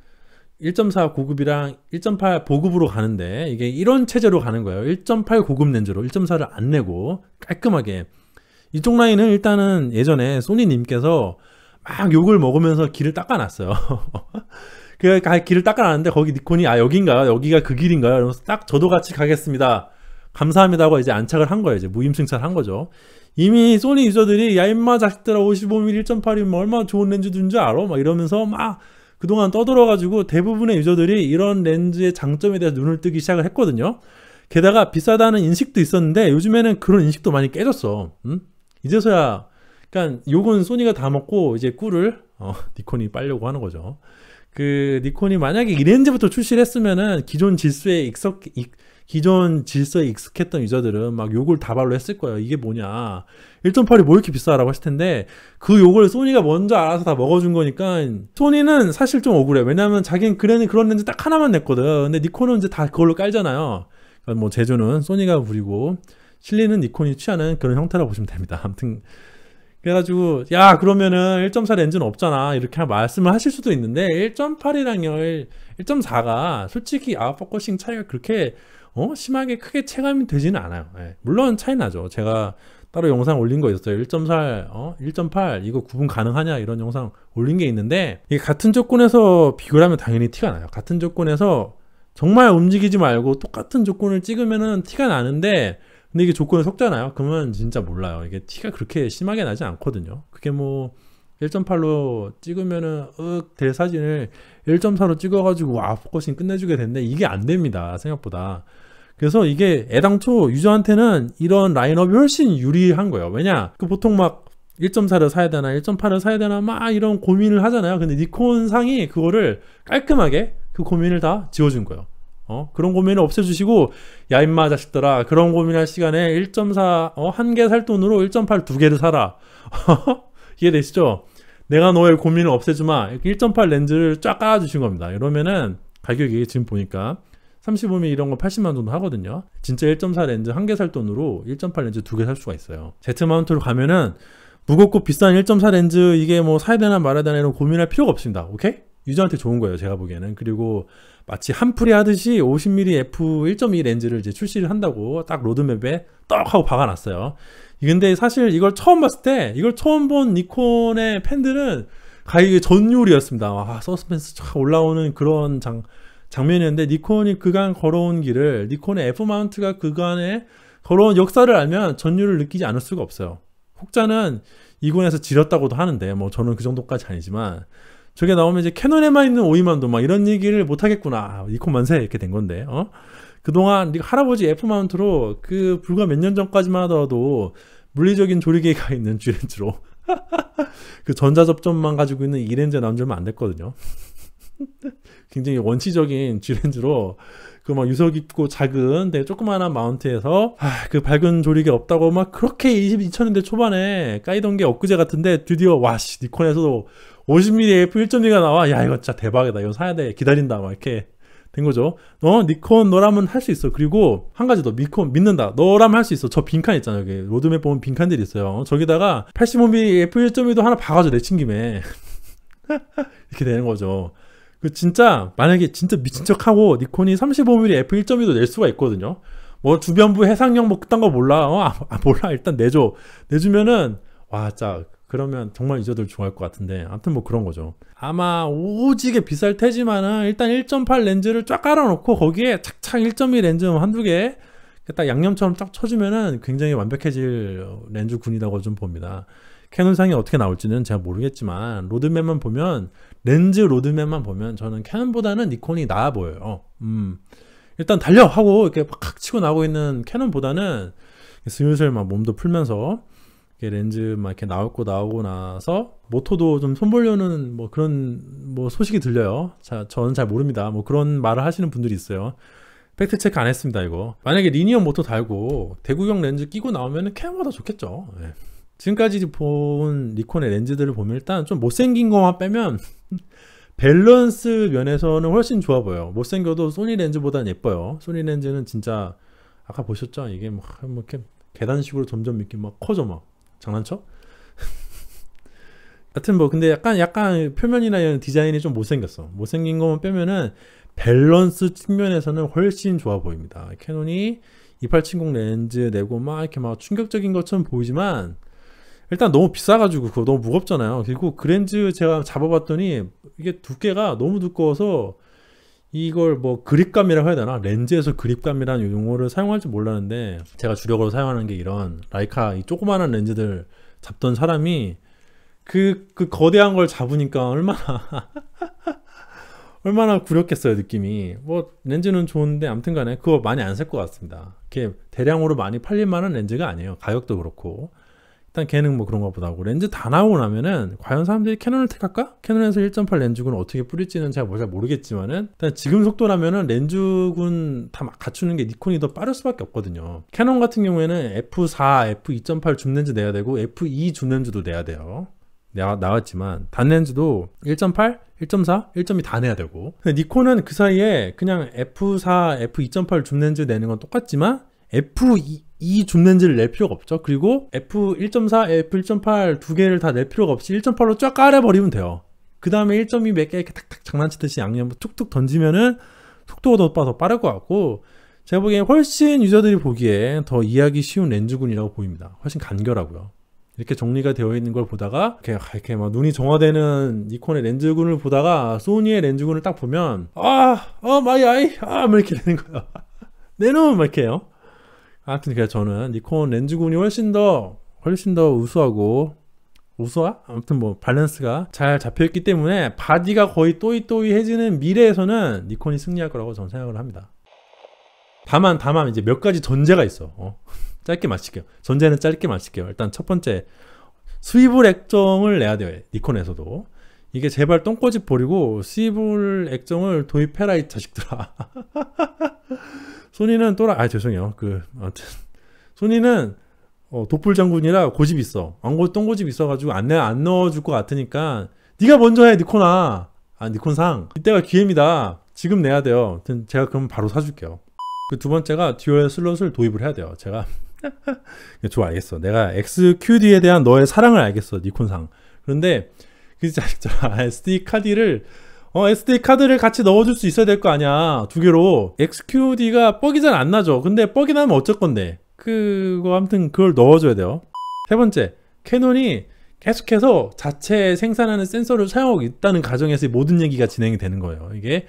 1.4 고급이랑 1.8 보급으로 가는데 이게 이런 체제로 가는 거예요. 1.8 고급 렌즈로 1.4를 안 내고 깔끔하게. 이쪽 라인은 일단은 예전에 소니님께서 막 욕을 먹으면서 길을 닦아놨어요. 그 길을 닦아놨는데 거기 니콘이 여긴가요? 여기가 그 길인가요? 이러면서 딱 저도 같이 가겠습니다. 감사합니다 하고 이제 안착을 한 거예요. 이제 무임승차를 한 거죠. 이미 소니 유저들이 야 임마 자식들아 55mm 1.8이면 얼마나 좋은 렌즈인 줄 알아? 막 이러면서 막 그동안 떠들어가지고 대부분의 유저들이 이런 렌즈의 장점에 대해서 눈을 뜨기 시작을 했거든요. 게다가 비싸다는 인식도 있었는데 요즘에는 그런 인식도 많이 깨졌어. 이제서야 그러니까 욕은 소니가 다 먹고 이제 꿀을 니콘이 빨려고 하는 거죠. 그 니콘이 만약에 이 렌즈부터 출시를 했으면은 기존 질서에 익숙했던 유저들은 막 욕을 다발로 했을 거예요. 이게 뭐냐 1.8이 뭐 이렇게 비싸라고 했을 텐데 그 욕을 소니가 먼저 알아서 다 먹어준 거니까 소니는 사실 좀 억울해. 왜냐면 자기는 그런 렌즈 딱 하나만 냈거든. 근데 니콘은 이제 다 그걸로 깔잖아요. 그러니까 뭐 제조는 소니가 부리고 실리는 니콘이 취하는 그런 형태라고 보시면 됩니다. 아무튼 그래가지고 야 그러면은 1.4 렌즈는 없잖아 이렇게 말씀을 하실 수도 있는데 1.8이랑요 1.4가 솔직히 아웃포커싱 차이가 그렇게 심하게 크게 체감이 되지는 않아요. 물론 차이 나죠. 제가 따로 영상 올린 거 있었어요. 1.4, 1.8 이거 구분 가능하냐 이런 영상 올린 게 있는데 이게 같은 조건에서 비교를 하면 당연히 티가 나요. 같은 조건에서 정말 움직이지 말고 똑같은 조건을 찍으면은 티가 나는데 근데 이게 조건에 속잖아요. 그러면 진짜 몰라요. 이게 티가 그렇게 심하게 나지 않거든요. 그게 뭐 1.8로 찍으면은 될 사진을 1.4로 찍어가지고 와 포커싱 끝내주게 됐는데 이게 안 됩니다. 생각보다. 그래서 이게 애당초 유저한테는 이런 라인업이 훨씬 유리한 거예요. 왜냐? 그 보통 막 1.4를 사야 되나 1.8을 사야 되나 막 이런 고민을 하잖아요. 근데 니콘 상이 그거를 깔끔하게 그 고민을 다 지워준 거예요. 그런 고민을 없애주시고 야 임마 자식들아 그런 고민할 시간에 1.4 한 개 살 돈으로 1.8 두 개를 사라. 이해되시죠? 내가 너의 고민을 없애주마. 이렇게 1.8 렌즈를 쫙 깔아주신 겁니다. 이러면은 가격이 지금 보니까 35mm 이런 거 80만 정도 하거든요. 진짜 1.4 렌즈 한 개 살 돈으로 1.8 렌즈 두 개 살 수가 있어요. Z 마운트로 가면은 무겁고 비싼 1.4 렌즈 이게 뭐 사야 되나 말아야 되나 이런 고민할 필요가 없습니다. 오케이? 유저한테 좋은 거예요. 제가 보기에는. 그리고 마치 한풀이 하듯이 50mm f1.2 렌즈를 이제 출시를 한다고 딱 로드맵에 떡 하고 박아놨어요. 근데 사실 이걸 처음 봤을 때 이걸 처음 본 니콘의 팬들은 가격이 전율이었습니다. 와, 서스펜스 쫙 올라오는 그런 장면이었는데 니콘이 그간 걸어온 길을 니콘의 F마운트가 그간에 걸어온 역사를 알면 전율을 느끼지 않을 수가 없어요. 혹자는 이군에서 지렸다고도 하는데 뭐 저는 그 정도까지 아니지만 저게 나오면 이제 캐논에만 있는 오이만도 막 이런 얘기를 못 하겠구나. 니콘 만세 이렇게 된 건데 그동안 할아버지 F마운트로 그 불과 몇 년 전까지만 하더라도 물리적인 조리개가 있는 G렌즈로 그 전자접점만 가지고 있는 E렌즈가 나온 지 얼마 안 됐거든요. 굉장히 원시적인 G렌즈로 그 막 유서 깊고 작은 되게 조그마한 마운트에서 그 밝은 조리개 없다고 막 그렇게 2000년대 초반에 까이던 게 엊그제 같은데 드디어 와씨 니콘에서도 50mm f1.2가 나와. 야 이거 진짜 대박이다. 이거 사야 돼. 기다린다. 막 이렇게 된 거죠. 니콘 너라면 할 수 있어. 그리고 한 가지 더 니콘 믿는다. 너라면 할 수 있어. 저 빈칸 있잖아요. 여기 로드맵 보면 빈칸들이 있어요. 저기다가 85mm f1.2도 하나 박아줘. 내친 김에 이렇게 되는 거죠. 그 진짜 만약에 진짜 미친 척하고 니콘이 35mm f1.2도 낼 수가 있거든요. 뭐 주변부 해상형 뭐 그딴 거 몰라. 몰라. 일단 내주면은 와 진짜 그러면 정말 유저들 좋아할 것 같은데 아무튼 뭐 그런 거죠. 아마 오지게 비쌀 테지만은 일단 1.8 렌즈를 쫙 깔아놓고 거기에 착착 1.2 렌즈 한두 개 딱 양념처럼 쫙 쳐주면은 굉장히 완벽해질 렌즈 군이라고 좀 봅니다. 캐논상이 어떻게 나올지는 제가 모르겠지만 로드맵만 보면 렌즈 로드맵만 보면 저는 캐논보다는 니콘이 나아 보여요. 일단 달려 하고 이렇게 팍 치고 나오고 있는 캐논보다는 슬슬 막 몸도 풀면서 렌즈 막 이렇게 나오고 나서 모토도 좀 손보려는 뭐 그런 뭐 소식이 들려요. 저는 잘 모릅니다. 뭐 그런 말을 하시는 분들이 있어요. 팩트 체크 안 했습니다. 이거 만약에 리니어 모토 달고 대구경 렌즈 끼고 나오면 캐논보다 좋겠죠. 네. 지금까지 본 니콘의 렌즈들을 보면 일단 좀 못생긴 것만 빼면 밸런스 면에서는 훨씬 좋아 보여요. 못생겨도 소니 렌즈보다는 예뻐요. 소니 렌즈는 진짜 아까 보셨죠? 이게 뭐 이렇게 계단식으로 점점 이렇게 막 커져 막 장난쳐? 하여튼 뭐 근데 약간 표면이나 이런 디자인이 좀 못생겼어. 못생긴 것만 빼면은 밸런스 측면에서는 훨씬 좋아 보입니다. 캐논이 2870 렌즈 내고 막 이렇게 막 충격적인 것처럼 보이지만 일단 너무 비싸가지고 그거 너무 무겁잖아요. 그리고 그 렌즈 제가 잡아봤더니 이게 두께가 너무 두꺼워서 이걸 뭐 그립감이라고 해야 되나? 렌즈에서 그립감이라는 용어를 사용할 줄 몰랐는데 제가 주력으로 사용하는 게 이런 라이카 이 조그마한 렌즈들 잡던 사람이 그 거대한 걸 잡으니까 얼마나 구렸겠어요 느낌이. 뭐 렌즈는 좋은데 아무튼 간에 그거 많이 안 살 것 같습니다. 이렇게 대량으로 많이 팔릴 만한 렌즈가 아니에요. 가격도 그렇고 일단 걔는 뭐 그런가 보다 하고 렌즈 다 나오고 나면은 과연 사람들이 캐논을 택할까? 캐논에서 1.8 렌즈군을 어떻게 뿌릴지는 잘 모르겠지만은 일단 지금 속도라면은 렌즈군 다 갖추는 게 니콘이 더 빠를 수밖에 없거든요. 캐논 같은 경우에는 F4, F2.8 줌렌즈 내야 되고 F2 줌렌즈도 내야 돼요. 나왔지만 단렌즈도 1.8, 1.4, 1.2 다 내야 되고 근데 니콘은 그 사이에 그냥 F4, F2.8 줌렌즈 내는 건 똑같지만 F2 줌렌즈를 낼 필요가 없죠. 그리고 F1.4, F1.8 두 개를 다 낼 필요가 없이 1.8로 쫙 깔아버리면 돼요. 그 다음에 1.2 몇 개 이렇게 탁탁 장난치듯이 양념 툭툭 던지면은 속도가 더 빠를 것 같고 제가 보기엔 훨씬 유저들이 보기에 더 이해하기 쉬운 렌즈군이라고 보입니다. 훨씬 간결하고요. 이렇게 정리가 되어 있는 걸 보다가 이렇게 막 눈이 정화되는 니콘의 렌즈군을 보다가 소니의 렌즈군을 딱 보면 마이 아이 막 이렇게 되는 거야. 내 놈 막 이렇게 해요. 아무튼 그래서 저는 니콘 렌즈군이 훨씬 더 우수하고 아무튼 뭐 밸런스가 잘 잡혀있기 때문에 바디가 거의 또이또이해지는 미래에서는 니콘이 승리할 거라고 저는 생각을 합니다. 다만 이제 몇 가지 전제가 있어. 짧게 마칠게요. 전제는 짧게 마칠게요. 일단 첫 번째, 스위블 액정을 내야 돼요. 니콘에서도. 이게 제발 똥꼬집 버리고 스위블 액정을 도입해라 이 자식들아. 소니는 죄송해요. 아무튼 소니는 독불 장군이라 고집 있어. 똥고집 있어가지고 안 넣어줄 것 같으니까 네가 먼저 해, 니콘아. 니콘상. 이때가 기회입니다. 지금 내야 돼요. 제가 그럼 바로 사줄게요. 그 두 번째가 듀얼 슬롯을 도입을 해야 돼요. 제가 좋아, 알겠어. 내가 XQD에 대한 너의 사랑을 알겠어, 니콘상. 그런데 그 SD 카드를 같이 넣어줄 수 있어야 될 거 아니야. 두 개로. XQD가 뻑이 잘 안 나죠. 근데 뻑이 나면 어쩔 건데. 아무튼 그걸 넣어줘야 돼요. 세 번째, 캐논이 계속해서 자체 생산하는 센서를 사용하고 있다는 가정에서 모든 얘기가 진행이 되는 거예요. 이게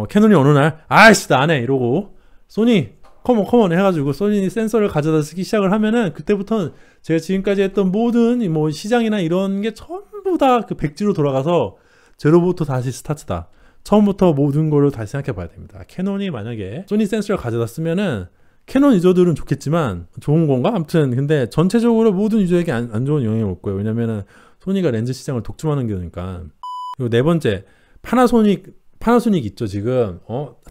캐논이 어느 날 아이씨 나 안 해 이러고 소니 컴온 해가지고 소니 센서를 가져다 쓰기 시작을 하면은 그때부터는 제가 지금까지 했던 모든 뭐 시장이나 이런 게 전부 다 그 백지로 돌아가서 제로부터 다시 스타트다. 처음부터 모든 거를 다시 생각해 봐야 됩니다. 캐논이 만약에 소니 센서를 가져다 쓰면은 캐논 유저들은 좋겠지만 좋은 건가? 아무튼 근데 전체적으로 모든 유저에게 안 좋은 영향이 올 거예요. 왜냐면은 소니가 렌즈 시장을 독점하는 거니까. 그리고 네 번째, 파나소닉 있죠 지금.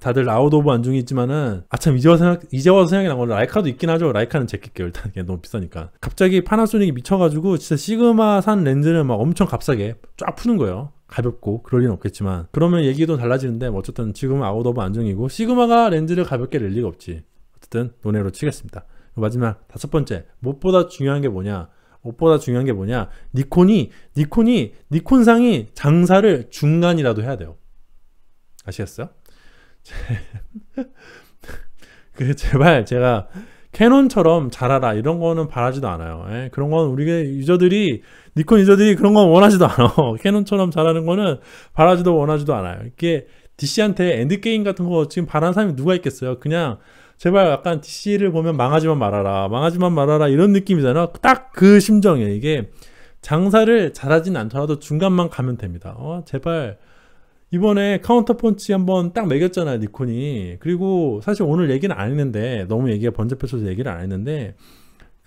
다들 아웃 오브 안중이 있지만은 참 이제 와서 생각이 난 건데 라이카도 있긴 하죠. 라이카는 제낄게요. 일단 너무 비싸니까. 갑자기 파나소닉이 미쳐가지고 진짜 시그마 산 렌즈는 막 엄청 값싸게 쫙 푸는 거예요. 가볍고 그럴 리는 없겠지만 그러면 얘기도 달라지는데 뭐 어쨌든 지금은 아웃 오브 안중이고 시그마가 렌즈를 가볍게 낼 리가 없지. 어쨌든 논외로 치겠습니다. 마지막 다섯 번째, 무엇보다 중요한 게 뭐냐? 니콘상이 장사를 중간이라도 해야 돼요. 아시겠어요? 제발 제가 캐논처럼 잘하라 이런 거는 바라지도 않아요. 그런 건 니콘 유저들이 그런 건 원하지도 않아. 캐논처럼 잘하는 거는 바라지도 원하지도 않아요. 이게 DC한테 엔드게임 같은 거 지금 바라는 사람이 누가 있겠어요? 그냥 제발 약간 DC를 보면 망하지만 말아라 이런 느낌이잖아. 딱 그 심정이에요. 이게 장사를 잘하진 않더라도 중간만 가면 됩니다. 제발 이번에 카운터펀치 한번 딱 매겼잖아요, 니콘이. 그리고 사실 오늘 얘기는 안 했는데 너무 얘기가 번잡해져서 얘기를 안 했는데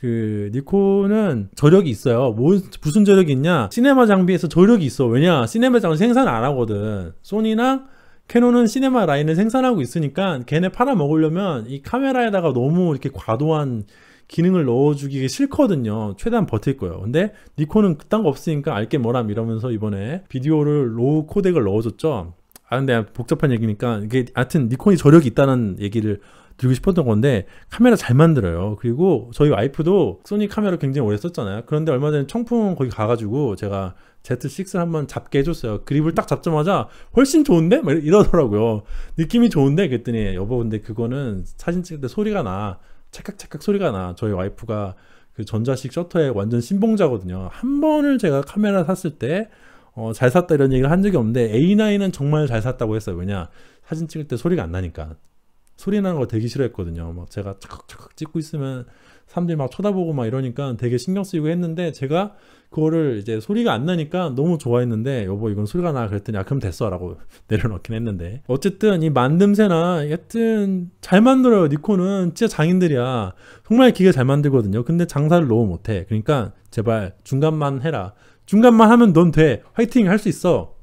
니콘은 저력이 있어요. 무슨 저력이 있냐? 시네마 장비에서 저력이 있어. 왜냐? 시네마 장비 생산 안 하거든. 소니나 캐논은 시네마 라인을 생산하고 있으니까 걔네 팔아먹으려면 이 카메라에다가 너무 이렇게 과도한 기능을 넣어주기 싫거든요. 최대한 버틸 거예요. 근데 니콘은 그딴 거 없으니까 알게 뭐람 이러면서 이번에 비디오를 로우 코덱을 넣어줬죠. 근데 복잡한 얘기니까 이게 하여튼 니콘이 저력이 있다는 얘기를 드리고 싶었던 건데 카메라 잘 만들어요. 그리고 저희 와이프도 소니 카메라 굉장히 오래 썼잖아요. 그런데 얼마 전에 청풍 거기 가가지고 제가 Z6를 한번 잡게 해줬어요. 그립을 딱 잡자마자 훨씬 좋은데? 막 이러더라고요. 느낌이 좋은데? 그랬더니 여보 근데 그거는 사진 찍을 때 소리가 나. 찰칵찰칵 소리가 나. 저희 와이프가 그 전자식 셔터에 완전 신봉자거든요. 한 번을 제가 카메라 샀을 때 잘 샀다 이런 얘기를 한 적이 없는데 A9은 정말 잘 샀다고 했어요. 왜냐? 사진 찍을 때 소리가 안 나니까. 소리 나는 거 되게 싫어했거든요. 막 제가 찰칵찰칵 찍고 있으면 사람들이 막 쳐다보고 막 이러니까 되게 신경 쓰이고 했는데 제가 그거를 이제 소리가 안 나니까 너무 좋아했는데 여보 이건 소리가 나 그랬더니 그럼 됐어 라고 내려놓긴 했는데 어쨌든 이 만듦새나 하여튼 잘 만들어요. 니콘은 진짜 장인들이야. 정말 기계 잘 만들거든요. 근데 장사를 너무 못해. 그러니까 제발 중간만 해라. 중간만 하면 넌 돼. 화이팅 할 수 있어.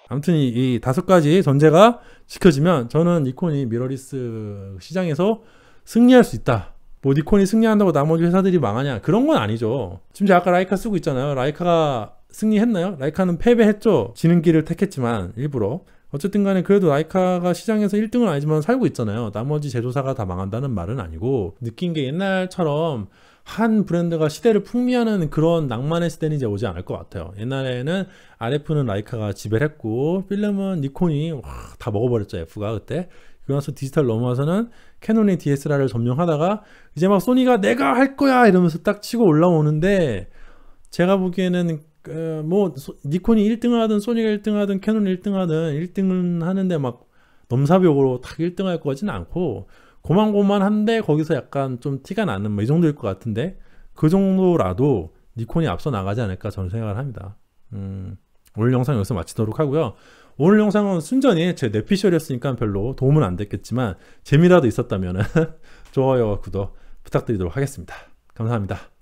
아무튼 이 다섯 가지 전제가 지켜지면 저는 니콘이 미러리스 시장에서 승리할 수 있다. 뭐 니콘이 승리한다고 나머지 회사들이 망하냐? 그런 건 아니죠. 지금 제가 아까 라이카 쓰고 있잖아요. 라이카가 승리했나요? 라이카는 패배했죠. 지는 길을 택했지만 일부러. 어쨌든 간에 그래도 라이카가 시장에서 1등은 아니지만 살고 있잖아요. 나머지 제조사가 다 망한다는 말은 아니고 느낀 게 옛날처럼 한 브랜드가 시대를 풍미하는 그런 낭만의 시대는 이제 오지 않을 것 같아요. 옛날에는 RF는 라이카가 지배를 했고 필름은 니콘이 다 먹어버렸죠. F가 그때. 그러면서 디지털 넘어와서는 캐논이 DSLR을 점령하다가 이제 막 소니가 내가 할 거야 이러면서 딱 치고 올라오는데 제가 보기에는 니콘이 1등을 하든 소니가 1등을 하든 캐논이 1등을 하든 1등은 하는데 막 넘사벽으로 딱 1등 할 것 같지는 않고 고만고만한데 거기서 약간 좀 티가 나는 뭐 이 정도일 것 같은데 그 정도라도 니콘이 앞서 나가지 않을까 저는 생각을 합니다. 오늘 영상 여기서 마치도록 하고요. 오늘 영상은 순전히 제 뇌피셜이었으니까 별로 도움은 안 됐겠지만 재미라도 있었다면 좋아요와 구독 부탁드리도록 하겠습니다. 감사합니다.